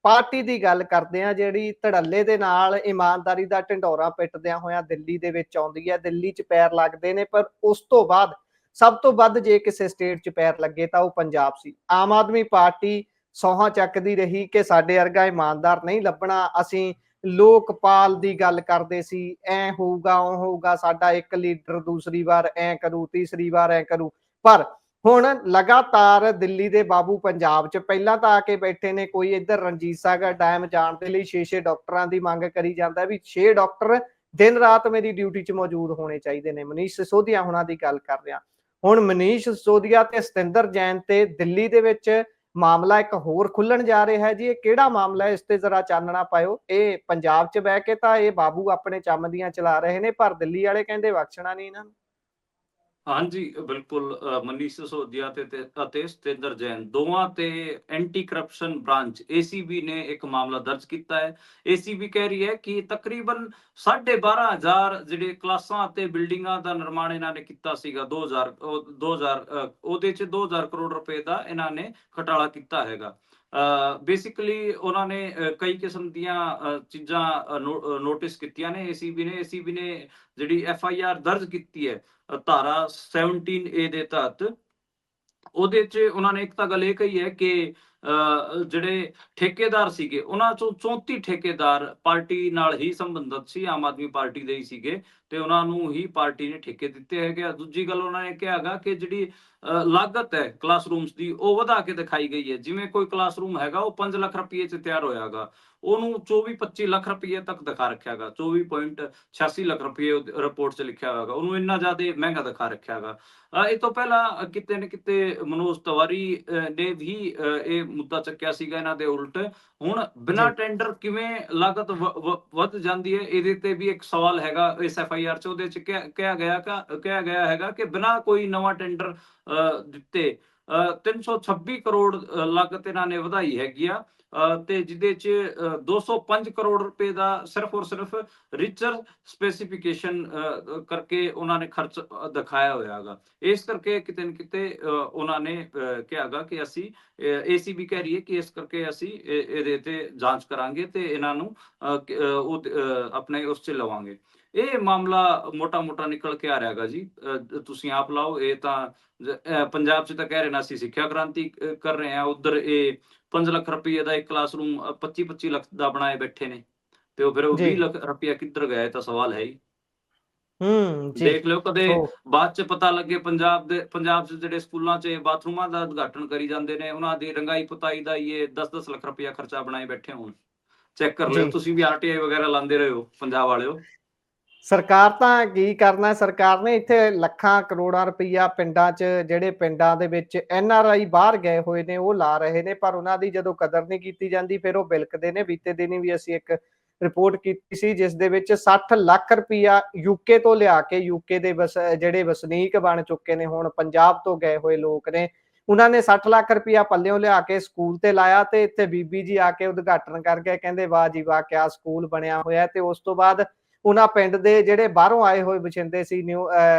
ਪਾਰਟੀ ਦੀ ਗੱਲ ਕਰਦੇ ਆ ਜਿਹੜੀ ਧੜੱਲੇ ਦੇ ਨਾਲ ਇਮਾਨਦਾਰੀ ਦਾ ਢਿੰਡੋਰਾ ਪਿੱਟਦਿਆਂ ਹੋਇਆਂ ਦਿੱਲੀ ਦੇ ਵਿੱਚ ਆਉਂਦੀ ਹੈ। ਦਿੱਲੀ 'ਚ ਪੈਰ ਲੱਗਦੇ ਨੇ, ਪਰ ਉਸ ਤੋਂ ਬਾਅਦ ਸਭ ਤੋਂ ਵੱਧ ਜੇ ਕਿਸੇ ਸਟੇਟ 'ਚ ਪੈਰ ਲੱਗੇ ਤਾਂ ਉਹ ਪੰਜਾਬ ਸੀ। ਆਮ ਆਦਮੀ ਪਾਰਟੀ ਸੌਹਾਂ ਚੱਕਦੀ ਰਹੀ ਕਿ ਸਾਡੇ ਵਰਗਾ ਇਮਾਨਦਾਰ ਨਹੀਂ ਲੱਭਣਾ। ਅਸੀਂ ਲੋਕਪਾਲ ਦੀ ਗੱਲ ਕਰਦੇ ਸੀ, ਐ ਹੋਊਗਾ, ਉਹ ਹੋਊਗਾ, ਸਾਡਾ ਇੱਕ ਲੀਡਰ ਦੂਸਰੀ ਵਾਰ ਐ ਕਰੂ, ਤੀਸਰੀ ਵਾਰ ਐ ਕਰੂ। ਪਰ ਹੁਣ ਲਗਾਤਾਰ ਦਿੱਲੀ ਦੇ ਬਾਬੂ ਪੰਜਾਬ 'ਚ ਪਹਿਲਾਂ ਤਾਂ ਆ ਕੇ ਬੈਠੇ ਨੇ। ਕੋਈ ਇੱਧਰ ਰਣਜੀਤ ਸਾਗਰ ਡੈਮ ਜਾਣ ਦੇ ਲਈ 6 ਡਾਕਟਰਾਂ ਦੀ ਮੰਗ ਕਰੀ ਜਾਂਦਾ ਵੀ 6 ਡਾਕਟਰ ਦਿਨ ਰਾਤ ਮੇਰੀ ਡਿਊਟੀ 'ਚ ਮੌਜੂਦ ਹੋਣੇ ਚਾਹੀਦੇ ਨੇ। ਮਨੀਸ਼ ਸਿਸੋਦੀਆ ਹੁਣਾਂ ਦੀ ਗੱਲ ਕਰ ਰਿਹਾ। ਹੁਣ ਮਨੀਸ਼ ਸਿਸੋਦੀਆ ਤੇ ਸਤਿੰਦਰ ਜੈਨ ਤੇ ਦਿੱਲੀ ਦੇ ਵਿੱਚ ਮਾਮਲਾ ਇੱਕ ਹੋਰ ਖੁੱਲਣ ਜਾ ਰਿਹਾ ਹੈ ਜੀ। ਇਹ ਕਿਹੜਾ ਮਾਮਲਾ ਹੈ, ਇਸ ਤੇ ਜ਼ਰਾ ਚਾਨਣਾ ਪਾਇਓ। ਇਹ ਪੰਜਾਬ 'ਚ ਬਹਿ ਕੇ ਤਾਂ ਇਹ ਬਾਬੂ ਆਪਣੇ ਚੰਮ ਦੀਆਂ ਚਲਾ ਰਹੇ ਨੇ, ਪਰ ਦਿੱਲੀ ਵਾਲੇ ਕਹਿੰਦੇ ਬਖਸ਼ਣਾ ਨਹੀਂ ਇਹਨਾਂ ਨੂੰ। ਹਾਂਜੀ ਬਿਲਕੁਲ। ਮਨੀਸ਼ ਸਿਸੋਦੀਆ ਅਤੇ ਸਤਿੰਦਰ ਜੈਨ ਦੋਵਾਂ ਤੇ ਐਂਟੀ ਕਰਪਸ਼ਨ ਬ੍ਰਾਂਚ ACB ਨੇ ਇੱਕ ਮਾਮਲਾ ਦਰਜ ਕੀਤਾ ਹੈ। ACB ਕਹਿ ਰਹੀ ਹੈ ਕਿ ਤਕਰੀਬਨ 12,500 ਜਿਹੜੇ ਕਲਾਸਾਂ ਅਤੇ ਬਿਲਡਿੰਗਾਂ ਦਾ ਨਿਰਮਾਣ ਇਹਨਾਂ ਨੇ ਕੀਤਾ ਸੀਗਾ 2000 ਉਹਦੇ 'ਚ 2000 ਕਰੋੜ ਰੁਪਏ ਦਾ ਇਹਨਾਂ ਨੇ ਘਟਾਲਾ ਕੀਤਾ ਹੈਗਾ। ਬੇਸਿਕਲੀ ਉਹਨਾਂ ਨੇ ਕਈ ਕਿਸਮ ਦੀਆਂ ਚੀਜ਼ਾਂ ਨੋਟਿਸ ਕੀਤੀਆਂ ਨੇ। ACB ਨੇ ਜਿਹੜੀ FIR ਦਰਜ ਕੀਤੀ ਹੈ ਧਾਰਾ 17A ਦੇ ਤਹਿਤ, ਉਹਦੇ 'ਚ ਉਹਨਾਂ ਨੇ ਇੱਕ ਤਾਂ ਗੱਲ ਇਹ ਕਹੀ ਹੈ ਕਿ ਜਿਹੜੇ ਠੇਕੇਦਾਰ ਸੀਗੇ ਉਹਨਾਂ ਚੋਂ 34 ਠੇਕੇਦਾਰ ਪਾਰਟੀ ਨਾਲ ਹੀ ਸੰਬੰਧਿਤ ਸੀ, ਆਮ ਆਦਮੀ ਪਾਰਟੀ ਦੇ ਹੀ ਸੀਗੇ ਤੇ ਉਹਨਾਂ ਨੂੰ ਹੀ ਪਾਰਟੀ ਨੇ ਠੇਕੇ ਦਿੱਤੇ ਹੈਗੇ ਆ। ਦੂਜੀ ਗੱਲ ਉਹਨਾਂ ਨੇ ਕਿਹਾ ਹੈਗਾ ਕਿ ਜਿਹੜੀ ਲਾਗਤ ਹੈ ਕਲਾਸਰੂਮਸ ਦੀ ਉਹ ਵਧਾ ਕੇ ਦਿਖਾਈ ਗਈ ਹੈ। ਜਿਵੇਂ ਕੋਈ ਕਲਾਸਰੂਮ ਹੈਗਾ ਉਹ 5 ਲੱਖ ਰੁਪਏ 'ਚ ਤਿਆਰ ਹੋਇਆਗਾ, ਉਹਨੂੰ 24-25 ਲੱਖ ਰੁਪਏ ਤੱਕ ਦਿਖਾ ਰੱਖਿਆ ਹੈਗਾ, 24.86 ਲੱਖ ਰੁਪਏ ਰਿਪੋਰਟ 'ਚ ਲਿਖਿਆ ਹੋਇਆਗਾ, ਉਹਨੂੰ ਇੰਨਾ ਜ਼ਿਆਦਾ ਮਹਿੰਗਾ ਦਿਖਾ ਰੱਖਿਆ ਹੈਗਾ। ਇਹ ਤੋਂ ਪਹਿਲਾਂ ਕਿਤੇ ਨਾ ਕਿਤੇ ਮਨੋਜ ਤਿਵਾਰੀ ਨੇ ਵੀ ਇਹ ਮੁੱਦਾ ਚੱਕਿਆ ਸੀਗਾ ਇਹਨਾਂ ਦੇ ਉਲਟ। ਹੁਣ ਬਿਨਾਂ ਜੀ ਟੈਂਡਰ ਕਿਵੇਂ ਲਾਗਤ ਵੱਧ ਜਾਂਦੀ ਹੈ, ਇਹਦੇ ਤੇ ਵੀ ਇੱਕ ਸਵਾਲ ਹੈਗਾ ਇਸ FIR 'ਚ। ਉਹਦੇ 'ਚ ਕਿਹਾ ਗਿਆ ਹੈਗਾ ਕਿ ਬਿਨਾਂ ਕੋਈ ਨਵਾਂ ਟੈਂਡਰ ਦਿੱਤੇ 326 ਕਰੋੜ ਲਾਗਤ ਇਹਨਾਂ ਨੇ ਵਧਾਈ ਹੈਗੀ ਆ, ਤੇ ਜਿਹਦੇ 'ਚ 205 ਕਰੋੜ ਰੁਪਏ ਦਾ ਸਿਰਫ ਔਰ ਸਿਰਫ ਰਿਚਰ ਸਪੈਸੀਫਿਕੇਸ਼ਨ ਕਰਕੇ ਉਹਨਾਂ ਨੇ ਖਰਚ ਦਿਖਾਇਆ ਹੋਇਆ ਹੈਗਾ। ਇਸ ਕਰਕੇ ਕਿਤੇ ਨਾ ਕਿਤੇ ਉਹਨਾਂ ਨੇ ਕਿਹਾਗਾ ਕਿ ਅਸੀਂ ACB ਕਹਿ ਰਹੀ ਹੈ ਕਿ ਇਸ ਕਰਕੇ ਅਸੀਂ ਇਹਦੇ ਤੇ ਜਾਂਚ ਕਰਾਂਗੇ ਤੇ ਇਹਨਾਂ ਨੂੰ ਆਪਣੇ ਉਸ 'ਚ ਲਵਾਂਗੇ। ਇਹ ਮਾਮਲਾ ਮੋਟਾ ਨਿਕਲ ਕੇ ਆ ਰਿਹਾ ਹੈਗਾ ਜੀ। ਤੁਸੀਂ ਆਪ ਲਾਓ, ਇਹ ਤਾਂ ਪੰਜਾਬ 'ਚ ਤਾਂ ਕਹਿ ਰਹੇ ਨਾ ਅਸੀਂ ਸਿੱਖਿਆ ਕ੍ਰਾਂਤੀ ਕਰ ਰਹੇ ਹਾਂ, ਉਧਰ ਇਹ 5 ਲੱਖ ਰੁਪਏ ਦਾ ਇੱਕ ਕਲਾਸਰੂਮ 25 ਲੱਖ ਦਾ ਬਣਾਏ ਬੈਠੇ ਨੇ, ਤੇ ਉਹ ਫਿਰ ਉਹ ਜੀ 20 ਲੱਖ ਰੁਪਇਆ ਕਿੱਧਰ ਗਿਆ, ਇਹ ਤਾਂ ਸਵਾਲ ਹੈ ਹੀ। ਜੀ ਦੇਖ ਲਿਓ ਕਦੇ ਸੋ ਬਾਅਦ 'ਚ ਪਤਾ ਲੱਗੇ ਪੰਜਾਬ 'ਚ ਜਿਹੜੇ ਸਕੂਲਾਂ 'ਚ ਬਾਥਰੂਮਾਂ ਦਾ ਉਦਘਾਟਨ ਕਰੀ ਜਾਂਦੇ ਨੇ, ਉਹਨਾਂ ਦੀ ਰੰਗਾਈ ਪੁਤਾਈ ਦਾ ਇਹ 10-10 ਲੱਖ ਰੁਪਇਆ ਖਰਚਾ ਬਣਾਏ ਬੈਠੇ ਹੋਣ। ਚੈੱਕ ਕਰ ਲਿਓ, ਜੀ ਤੁਸੀਂ ਵੀ RTI ਵਗੈਰਾ ਲਾਉਂਦੇ ਰਹੇ ਹੋ ਪੰਜਾਬ ਵਾਲਿਓ। ਸਰਕਾਰ ਤਾਂ ਕੀ ਕਰਨਾ, ਸਰਕਾਰ ਨੇ ਇੱਥੇ ਲੱਖਾਂ ਕਰੋੜਾਂ ਰੁਪਈਆ ਪਿੰਡਾਂ 'ਚ, ਜਿਹੜੇ ਪਿੰਡਾਂ ਦੇ ਵਿੱਚ NRI ਬਾਹਰ ਗਏ ਹੋਏ ਨੇ ਉਹ ਲਾ ਰਹੇ ਨੇ, ਪਰ ਉਹਨਾਂ ਦੀ ਜਦੋਂ ਕਦਰ ਨਹੀਂ ਕੀਤੀ ਜਾਂਦੀ ਫਿਰ ਉਹ ਬਿਲਕਦੇ ਨੇ। ਬੀਤੇ ਦਿਨੀ ਵੀ ਅਸੀਂ ਇੱਕ ਰਿਪੋਰਟ ਕੀਤੀ ਸੀ ਜਿਸ ਦੇ ਵਿੱਚ 60 ਲੱਖ ਰੁਪਈਆ UK ਤੋਂ ਲਿਆ ਕੇ, UK ਦੇ ਜਿਹੜੇ ਵਸਨੀਕ ਬਣ ਚੁੱਕੇ ਨੇ ਹੁਣ ਪੰਜਾਬ ਤੋਂ ਗਏ ਹੋਏ ਲੋਕ ਨੇ, ਉਹਨਾਂ ਨੇ 60 ਲੱਖ ਰੁਪਈਆ ਪੱਲਿਓਂ ਲਿਆ ਕੇ ਸਕੂਲ ਤੇ ਲਾਇਆ, ਤੇ ਇੱਥੇ ਬੀਬੀ ਜੀ ਆ ਕੇ ਉਦਘਾਟਨ ਕਰਕੇ ਕਹਿੰਦੇ ਵਾਹ ਜੀ ਵਾਹ ਕਿਆ ਸਕੂਲ ਬਣਿਆ ਹੋਇਆ। ਤੇ ਉਸ ਤੋਂ ਬਾਅਦ ਉਹਨਾਂ ਪਿੰਡ ਦੇ ਜਿਹੜੇ ਬਾਹਰੋਂ ਆਏ ਹੋਏ ਬਛਿੰਦੇ ਸੀ, ਨਿਊ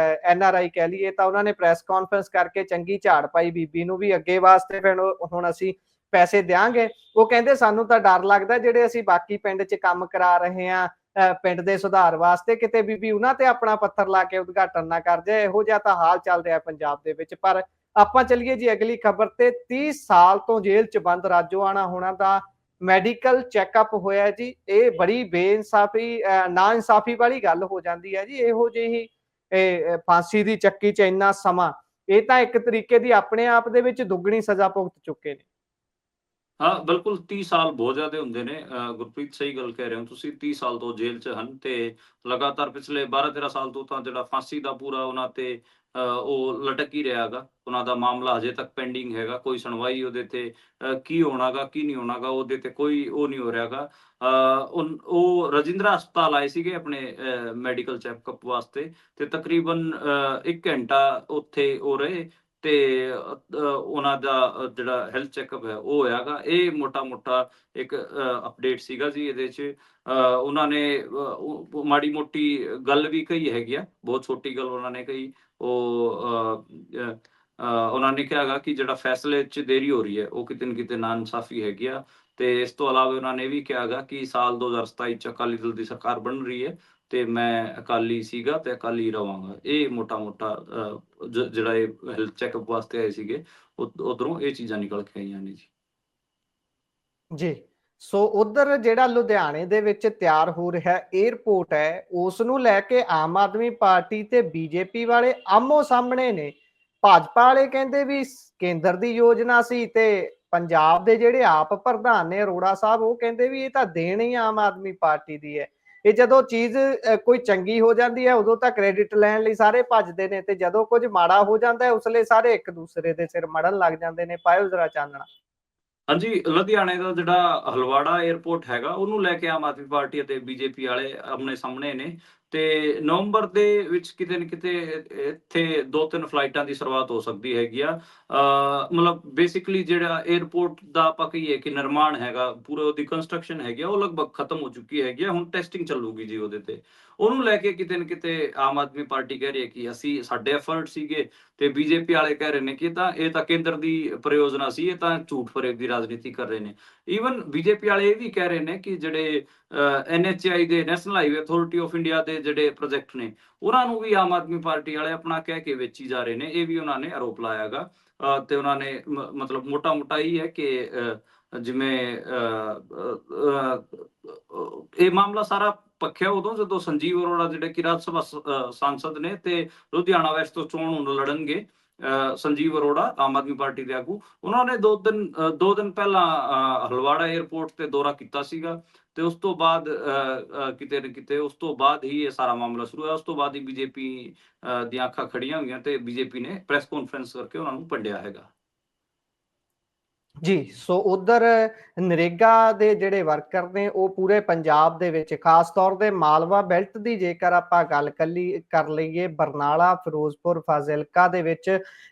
NRI ਕਹਿ ਲਈਏ, ਤਾਂ ਉਹਨਾਂ ਨੇ ਪ੍ਰੈਸ ਕਾਨਫਰੰਸ ਕਰਕੇ ਚੰਗੀ ਝਾੜ ਪਾਈ ਬੀਬੀ ਨੂੰ ਵੀ ਅੱਗੇ ਵਾਸਤੇ ਫਿਰ ਹੁਣ ਅਸੀਂ ਪੈਸੇ ਦਿਆਂਗੇ। ਉਹ ਕਹਿੰਦੇ ਸਾਨੂੰ ਤਾਂ ਡਰ ਲੱਗਦਾ ਜਿਹੜੇ ਅਸੀਂ ਬਾਕੀ ਪਿੰਡ 'ਚ ਕੰਮ ਕਰਾ ਰਹੇ ਹਾਂ ਪਿੰਡ ਦੇ ਸੁਧਾਰ ਵਾਸਤੇ, ਕਿਤੇ ਬੀਬੀ ਉਹਨਾਂ ਤੇ ਆਪਣਾ ਪੱਥਰ ਲਾ ਕੇ ਉਦਘਾਟਨ ਨਾ ਕਰ ਜਾਏ। ਇਹੋ ਜਿਹਾ ਤਾਂ ਹਾਲ ਚੱਲ ਰਿਹਾ ਪੰਜਾਬ ਦੇ ਵਿੱਚ। ਪਰ ਆਪਾਂ ਚੱਲੀਏ ਜੀ ਅਗਲੀ ਖਬਰ ਤੇ। 30 ਸਾਲ ਤੋਂ ਜੇਲ੍ਹ 'ਚ ਬੰਦ ਰਾਜੋਆਣਾ ਹੋਣਾ ਦਾ ਮੈਡੀਕਲ ਚੈੱਕਅਪ ਹੋਇਆ ਜੀ। ਇਹ ਬੜੀ ਬੇਇਨਸਾਫੀ, ਨਾ ਇਨਸਾਫੀ ਵਾਲੀ ਗੱਲ ਹੋ ਜਾਂਦੀ ਹੈ ਜੀ। ਇਹੋ ਜਿਹੀ ਫਾਂਸੀ ਦੀ ਚੱਕੀ 'ਚ ਇੰਨਾ ਸਮਾਂ, ਇਹ ਤਾਂ ਇੱਕ ਤਰੀਕੇ ਦੀ ਆਪਣੇ ਆਪ ਦੇ ਵਿੱਚ ਦੁੱਗਣੀ ਸਜ਼ਾ ਭੁਗਤ ਚੁੱਕੇ ਨੇ। ਹਾਂ ਬਿਲਕੁਲ, 30 ਸਾਲ ਬਹੁਤ ਜ਼ਿਆਦਾ ਹੁੰਦੇ ਨੇ। ਗੁਰਪ੍ਰੀਤ ਸਹੀ ਗੱਲ ਕਹਿ ਰਹੇ ਹੋ ਤੁਸੀਂ, 30 ਸਾਲ ਤੋਂ ਜੇਲ੍ਹ 'ਚ ਹਨ ਤੇ ਲਗਾਤਾਰ ਪਿਛਲੇ 12-13 ਸਾਲ ਤੋਂ ਤਾਂ ਜਿਹੜਾ ਫਾਂਸੀ ਦਾ ਪੂਰਾ ਉਹਨਾਂ ਤੇ ਉਹ ਲਟਕ ਹੀ ਰਿਹਾ ਹੈਗਾ। ਉਹਨਾਂ ਦਾ ਮਾਮਲਾ ਹਜੇ ਤੱਕ ਪੈਂਡਿੰਗ ਹੈਗਾ, ਕੋਈ ਸੁਣਵਾਈ ਉਹਦੇ ਤੇ ਕੀ ਹੋਣਾਗਾ ਕੀ ਨਹੀਂ ਹੋਣਾਗਾ ਉਹਦੇ ਤੇ ਕੋਈ ਉਹ ਨਹੀਂ ਹੋ ਰਿਹਾਗਾ। ਉਹ ਰਜਿੰਦਰਾ ਹਸਪਤਾਲ ਆਏ ਸੀਗੇ ਆਪਣੇ ਮੈਡੀਕਲ ਚੈੱਕਅਪ ਵਾਸਤੇ, ਤੇ ਤਕਰੀਬਨ 1 ਘੰਟਾ ਉੱਥੇ ਉਹ ਰਹੇ ਤੇ ਉਹਨਾਂ ਦਾ ਜਿਹੜਾ ਹੈਲਥ ਚੈੱਕਅਪ ਹੈ ਉਹ ਹੋਇਆਗਾ। ਇਹ ਮੋਟਾ ਇੱਕ ਅਪਡੇਟ ਸੀਗਾ ਜੀ ਇਹਦੇ 'ਚ। ਉਹਨਾਂ ਨੇ ਮਾੜੀ ਮੋਟੀ ਗੱਲ ਵੀ ਕਹੀ ਹੈਗੀ ਆ, ਬਹੁਤ ਛੋਟੀ ਗੱਲ ਉਹਨਾਂ ਨੇ ਕਹੀ। ਉਹਨਾਂ ਨੇ ਕਿਹਾ ਹੈਗਾ ਕਿ ਜਿਹੜਾ ਫੈਸਲੇ 'ਚ ਦੇਰੀ ਹੋ ਰਹੀ ਹੈ ਉਹ ਕਿਤੇ ਨਾ ਕਿਤੇ ਨਾਇਨਸਾਫੀ ਹੈਗੀ ਆ। ਤੇ ਇਸ ਤੋਂ ਇਲਾਵਾ ਉਹਨਾਂ ਨੇ ਵੀ ਕਿਹਾ ਹੈਗਾ ਕਿ ਸਾਲ 2027 'ਚ ਅਕਾਲੀ ਦਲ ਦੀ ਸਰਕਾਰ ਬਣ ਰਹੀ ਹੈ ਤੇ ਮੈਂ ਅਕਾਲੀ ਸੀਗਾ ਤੇ ਅਕਾਲੀ ਰਵਾਂਗਾ। ਇਹ ਮੋਟਾ ਜਿਹੜਾ ਇਹ ਹੈਲਥ ਚੈੱਕਅਪ ਵਾਸਤੇ ਆਏ ਸੀਗੇ, ਉਧਰੋਂ ਇਹ ਚੀਜ਼ਾਂ ਨਿਕਲ ਕੇ ਆਈਆਂ ਨੇ ਜੀ। ਜੀ ਸੋ ਉਧਰ ਜਿਹੜਾ ਲੁਧਿਆਣੇ ਦੇ ਵਿੱਚ ਤਿਆਰ ਹੋ ਰਿਹਾ 에ਅਰਪੋਰਟ ਹੈ, ਉਸ ਨੂੰ ਲੈ ਕੇ ਆਮ ਆਦਮੀ ਪਾਰਟੀ ਤੇ BJP ਵਾਲੇ ਆਮੋ ਸਾਹਮਣੇ ਨੇ। ਭਾਜਪਾ ਵਾਲੇ ਕਹਿੰਦੇ ਵੀ ਕੇਂਦਰ ਦੀ ਯੋਜਨਾ ਸੀ, ਤੇ ਪੰਜਾਬ ਦੇ ਜਿਹੜੇ ਆਪ ਪ੍ਰਧਾਨ ਨੇ ਅਰੋੜਾ ਸਾਹਿਬ, ਉਹ ਕਹਿੰਦੇ ਵੀ ਇਹ ਤਾਂ ਦੇਣ ਹੀ ਆਮ ਆਦਮੀ ਪਾਰਟੀ ਦੀ ਹੈ। ਇਹ ਜਦੋਂ ਚੀਜ਼ ਕੋਈ ਚੰਗੀ ਹੋ ਜਾਂਦੀ ਹੈ ਉਦੋਂ ਤਾਂ ਕ੍ਰੈਡਿਟ ਲੈਣ ਲਈ ਸਾਰੇ ਭੱਜਦੇ ਨੇ, ਤੇ ਜਦੋਂ ਕੁਝ ਮਾੜਾ ਹੋ ਜਾਂਦਾ ਹੈ ਉਸਲੇ ਸਾਰੇ ਇੱਕ ਦੂਸਰੇ ਦੇ ਸਿਰ ਮੜਨ ਲੱਗ ਜਾਂਦੇ ਨੇ। ਪਾਇਓ ਜ਼ਰਾ ਚਾਨਣਾ। ਹਾਂਜੀ, ਲੁਧਿਆਣੇ ਦਾ ਜਿਹੜਾ ਹਲਵਾੜਾ 에ਅਰਪੋਰਟ ਹੈਗਾ ਉਹਨੂੰ ਲੈ ਕੇ ਆਮ ਆਦਮੀ ਪਾਰਟੀ ਅਤੇ BJP ਵਾਲੇ ਆਮਣੇ ਸਾਹਮਣੇ ਨੇ। ਤੇ ਨਵੰਬਰ ਦੇ ਵਿੱਚ ਕਿਤੇ ਨਾ ਕਿਤੇ ਇੱਥੇ 2-3 ਫਲਾਈਟਾਂ ਦੀ ਸ਼ੁਰੂਆਤ ਹੋ ਸਕਦੀ ਹੈਗੀ ਆ। ਮਤਲਬ ਬੇਸਿਕਲੀ ਜਿਹੜਾ 에ਅਰਪੋਰਟ ਦਾ ਆਪਾਂ ਕਹੀਏ ਕਿ ਨਿਰਮਾਣ ਹੈਗਾ, ਪੂਰਾ ਉਹਦੀ ਕੰਸਟਰਕਸ਼ਨ ਹੈਗੀ ਆ, ਉਹ ਲਗਭਗ ਖਤਮ ਹੋ ਚੁੱਕੀ ਹੈਗੀ ਆ। ਹੁਣ ਟੈਸਟਿੰਗ ਚੱਲੂਗੀ ਜੀ ਉਹਦੇ ਤੇ। ਉਹਨੂੰ ਲੈ ਕੇ ਕਿਤੇ ਨਾ ਕਿਤੇ ਆਮ ਆਦਮੀ ਪਾਰਟੀ ਕਹਿ ਰਹੀ ਹੈ ਕਿ ਅਸੀਂ ਸਾਡੇ ਐਫਰਟ ਸੀਗੇ, ਤੇ BJP ਵਾਲੇ ਕਹਿ ਰਹੇ ਨੇ ਕਿ ਇਹ ਤਾਂ ਕੇਂਦਰ ਦੀ ਪ੍ਰਯੋਜਨਾ ਸੀ, ਇਹ ਤਾਂ ਝੂਠ ਫਰੇਬ ਦੀ ਰਾਜਨੀਤੀ ਕਰ ਰਹੇ ਨੇ। ਈਵਨ ਬੀਜੇਪੀ ਵਾਲੇ ਇਹ ਵੀ ਕਹਿ ਰਹੇ ਨੇ ਕਿ ਜਿਹੜੇ NHAI ਦੇ national highway authority of India ਦੇ ਜਿਹੜੇ ਪ੍ਰੋਜੈਕਟ ਨੇ ਉਹਨਾਂ ਨੂੰ ਵੀ ਆਮ ਆਦਮੀ ਪਾਰਟੀ ਵਾਲੇ ਆਪਣਾ ਕਹਿ ਕੇ ਵੇਚੀ ਜਾ ਰਹੇ ਨੇ, ਇਹ ਵੀ ਉਹਨਾਂ ਨੇ ਆਰੋਪ ਲਾਇਆਗਾ। ਤੇ ਉਹਨਾਂ ਨੇ ਮਤਲਬ ਮੋਟਾ ਮੋਟਾ ਇਹ ਹੈ ਕਿ ਜਿਵੇਂ ਇਹ ਮਾਮਲਾ ਸਾਰਾ ਪੱਖਿਆ ਉਦੋਂ ਜਦੋਂ ਸੰਜੀਵ ਅਰੋੜਾ ਜਿਹੜੇ ਕਿ ਰਾਜ ਸਭਾ ਸਾਂਸਦ ਨੇ ਤੇ ਲੁਧਿਆਣਾ ਵੈਸਟ ਤੋਂ ਚੋਣ ਹੁਣ ਲੜਨਗੇ, ਸੰਜੀਵ ਅਰੋੜਾ ਆਮ ਆਦਮੀ ਪਾਰਟੀ ਦੇ ਆਗੂ, ਉਹਨਾਂ ਨੇ 2 ਦਿਨ ਪਹਿਲਾਂ ਹਲਵਾੜਾ 에ਅਰਪੋਰਟ ਤੇ ਦੌਰਾ ਕੀਤਾ ਸੀਗਾ ਤੇ ਉਸ ਤੋਂ ਬਾਅਦ ਕਿਤੇ ਨਾ ਕਿਤੇ ਉਸ ਤੋਂ ਬਾਅਦ ਹੀ ਇਹ ਸਾਰਾ ਮਾਮਲਾ ਸ਼ੁਰੂ ਹੋਇਆ। ਉਸ ਤੋਂ ਬਾਅਦ ਹੀ ਬੀਜੇਪੀ ਦੀਆਂ ਅੱਖਾਂ ਖੜੀਆਂ ਹੋਈਆਂ ਤੇ ਬੀਜੇਪੀ ਨੇ ਪ੍ਰੈਸ ਕਾਨਫਰੰਸ ਕਰਕੇ ਉਹਨਾਂ ਨੂੰ ਭੰਡਿਆ ਹੈਗਾ। ਜੀ, ਸੋ ਉਧਰ ਨਰੇਗਾ ਦੇ ਜਿਹੜੇ ਵਰਕਰ ਨੇ ਉਹ ਪੂਰੇ ਪੰਜਾਬ ਦੇ ਵਿੱਚ ਖਾਸ ਤੌਰ ਤੇ ਮਾਲਵਾ ਬੈਲਟ ਦੀ ਜੇਕਰ ਆਪਾਂ ਗੱਲ ਕਰ ਲਈਏ, ਬਰਨਾਲਾ, ਫਿਰੋਜ਼ਪੁਰ, ਫਾਜ਼ਿਲਕਾ ਦੇ ਵਿੱਚ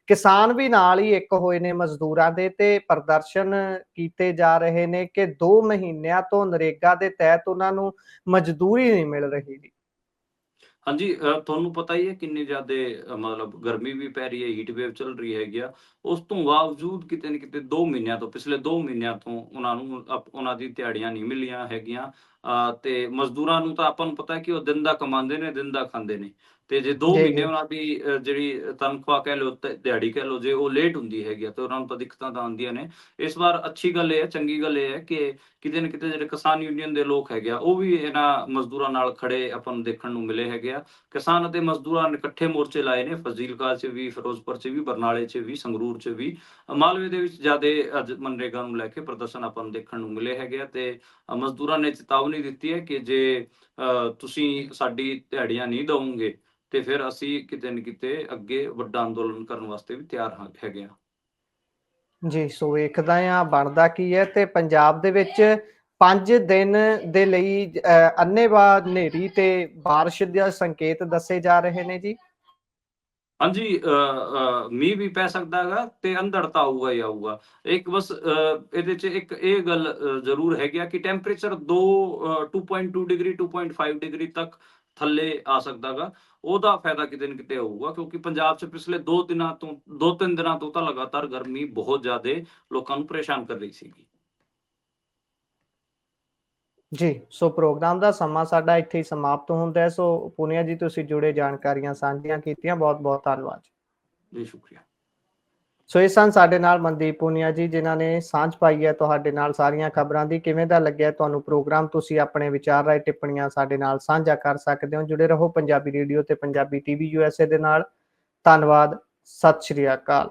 ਕਿਸਾਨ ਵੀ ਨਾਲ ਹੀ ਇੱਕ ਹੋਏ ਨੇ ਮਜ਼ਦੂਰਾਂ ਦੇ ਤੇ ਪ੍ਰਦਰਸ਼ਨ ਕੀਤੇ ਜਾ ਰਹੇ ਨੇ ਕਿ 2 ਮਹੀਨਿਆਂ ਤੋਂ ਨਰੇਗਾ ਦੇ ਤਹਿਤ ਉਹਨਾਂ ਨੂੰ ਮਜ਼ਦੂਰੀ ਨਹੀਂ ਮਿਲ ਰਹੀ ਜੀ। ਹਾਂਜੀ, ਤੁਹਾਨੂੰ ਪਤਾ ਹੀ ਹੈ ਕਿੰਨੀ ਜ਼ਿਆਦਾ ਮਤਲਬ ਗਰਮੀ ਵੀ ਪੈ ਰਹੀ ਹੈ, ਹੀਟ ਵੇਵ ਚੱਲ ਰਹੀ ਹੈਗੀ ਆ। ਉਸ ਤੋਂ ਬਾਵਜੂਦ ਕਿਤੇ ਨਾ ਕਿਤੇ 2 ਮਹੀਨਿਆਂ ਤੋਂ, ਪਿਛਲੇ 2 ਮਹੀਨਿਆਂ ਤੋਂ ਉਹਨਾਂ ਨੂੰ ਉਹਨਾਂ ਦੀ ਦਿਹਾੜੀਆਂ ਨਹੀਂ ਮਿਲੀਆਂ ਹੈਗੀਆਂ। ਤੇ ਮਜ਼ਦੂਰਾਂ ਨੂੰ ਤਾਂ ਆਪਾਂ ਨੂੰ ਪਤਾ ਹੈ ਕਿ ਉਹ ਦਿਨ ਦਾ ਕਮਾਉਂਦੇ ਨੇ, ਦਿਨ ਦਾ ਖਾਂਦੇ ਨੇ, ਤੇ ਜੇ 2 ਮਹੀਨੇ ਉਹਨਾਂ ਦੀ ਜਿਹੜੀ ਤਨਖਾਹ ਕਹਿ ਲਓ, ਦਿਹਾੜੀ ਕਹਿ ਲਓ, ਜੇ ਉਹ ਲੇਟ ਹੁੰਦੀ ਹੈਗੀ ਆ ਤੇ ਉਹਨਾਂ ਨੂੰ ਤਾਂ ਦਿੱਕਤਾਂ ਤਾਂ ਆਉਂਦੀਆਂ ਨੇ। ਇਸ ਵਾਰ ਅੱਛੀ ਗੱਲ ਇਹ ਹੈ, ਚੰਗੀ ਗੱਲ ਇਹ ਹੈ ਕਿ ਕਿਤੇ ਨਾ ਕਿਤੇ ਜਿਹੜੇ ਕਿਸਾਨ ਯੂਨੀਅਨ ਦੇ ਲੋਕ ਹੈਗੇ ਆ ਉਹ ਵੀ ਇਹਨਾਂ ਮਜ਼ਦੂਰਾਂ ਨਾਲ ਖੜੇ ਆਪਾਂ ਨੂੰ ਦੇਖਣ ਨੂੰ ਮਿਲੇ ਹੈਗੇ ਆ। ਕਿਸਾਨ ਅਤੇ ਮਜ਼ਦੂਰਾਂ ਨੇ ਇਕੱਠੇ ਮੋਰਚੇ ਲਾਏ ਨੇ, ਫਜ਼ੀਲਕਾ 'ਚ ਵੀ, ਫਿਰੋਜ਼ਪੁਰ 'ਚ ਵੀ, ਬਰਨਾਲੇ 'ਚ ਵੀ, ਸੰਗਰੂਰ 'ਚ ਵੀ। ਮਾਲਵੇ ਦੇ ਵਿੱਚ ਜ਼ਿਆਦਾ ਅੱਜ ਮਨਰੇਗਾ ਨੂੰ ਲੈ ਕੇ ਪ੍ਰਦਰਸ਼ਨ ਆਪਾਂ ਨੂੰ ਦੇਖਣ ਨੂੰ ਮਿਲੇ ਹੈਗੇ ਆ ਤੇ ਮਜ਼ਦੂਰਾਂ ਨੇ ਚੇਤਾਵਨੀ ਦਿੱਤੀ ਹੈ ਕਿ ਜੇ ਤੁਸੀਂ ਸਾਡੀ ਦਿਹਾੜੀਆਂ ਨਹੀਂ ਦਵੋਗੇ ਤੇ ਫਿਰ ਅਸੀਂ ਕਿਤੇ ਨਾ ਕਿਤੇ ਅੱਗੇ ਵੱਡਾ ਅੰਦੋਲਨ ਕਰਨ ਵਾਸਤੇ ਵੀ ਤਿਆਰ ਹੈਗੇ ਆ। ਜੀ, ਸੋ ਵੇਖਦਾ ਆ ਬਣਦਾ ਕੀ ਹੈ। ਤੇ ਪੰਜਾਬ ਦੇ ਵਿੱਚ 5 ਦਿਨ ਦੇ ਲਈ ਅੰਨ੍ਹੇਵਾਹ ਹਨੇਰੀ ਤੇ ਬਾਰਿਸ਼ ਦੇ ਸੰਕੇਤ ਦੱਸੇ ਜਾ ਰਹੇ ਨੇ ਜੀ। ਹਾਂਜੀ, ਮੀਂਹ ਵੀ ਪੈ ਸਕਦਾ ਹੈਗਾ ਤੇ ਅੰਧੜ ਤਾਂ ਆਊਗਾ ਹੀ ਆਊਗਾ। ਇੱਕ ਬਸ ਇਹਦੇ 'ਚ ਇੱਕ ਇਹ ਗੱਲ ਜ਼ਰੂਰ ਹੈਗੀ ਆ ਕਿ ਟੈਂਪਰੇਚਰ 2.2 ਡਿਗਰੀ 2.5 ਡਿਗਰੀ ਤੱਕ ਥੱਲੇ ਆ ਸਕਦਾ ਗਾ। ਉਹਦਾ ਫਾਇਦਾ ਕਿਤੇ ਨਾ ਕਿਤੇ ਹੋਊਗਾ ਕਿਉਂਕਿ ਪੰਜਾਬ 'ਚ ਪਿਛਲੇ 2-3 ਦਿਨਾਂ ਤੋਂ ਤਾਂ ਲਗਾਤਾਰ ਗਰਮੀ ਬਹੁਤ ਜ਼ਿਆਦਾ ਲੋਕਾਂ ਨੂੰ ਪਰੇਸ਼ਾਨ ਕਰ ਰਹੀ ਸੀਗੀ। ਜੀ, ਸੋ ਪ੍ਰੋਗਰਾਮ ਦਾ ਸਮਾਂ ਸਾਡਾ ਇੱਥੇ ਹੀ ਸਮਾਪਤ ਹੁੰਦਾ ਹੈ। ਸੋ ਪੁਨੀਆ ਜੀ, ਤੁਸੀਂ ਜੁੜੇ ਜਾਣਕਾਰੀਆਂ ਸਾਂਝੀਆਂ ਕੀਤੀਆਂ, ਬਹੁਤ ਬਹੁਤ ਧੰਨਵਾਦ ਜੀ, ਸ਼ੁਕਰੀਆ। ਸੋ ਇਹ ਸਨ ਸਾਡੇ ਨਾਲ ਮਨਦੀਪ ਪੁਨੀਆ ਜੀ, ਜਿਨ੍ਹਾਂ ਨੇ ਸਾਂਝ ਪਾਈ ਹੈ ਤੁਹਾਡੇ ਨਾਲ ਸਾਰੀਆਂ ਖਬਰਾਂ ਦੀ। ਕਿਵੇਂ ਦਾ ਲੱਗਿਆ ਤੁਹਾਨੂੰ ਪ੍ਰੋਗਰਾਮ? ਤੁਸੀਂ ਆਪਣੇ ਵਿਚਾਰ ਰਾਏ ਟਿੱਪਣੀਆਂ ਸਾਡੇ ਨਾਲ ਸਾਂਝਾ ਕਰ ਸਕਦੇ ਹੋ। ਜੁੜੇ ਰਹੋ ਪੰਜਾਬੀ ਰੇਡੀਓ ਤੇ ਪੰਜਾਬੀ TV USA ਦੇ ਨਾਲ। ਧੰਨਵਾਦ, ਸਤਿ ਸ਼੍ਰੀ ਅਕਾਲ।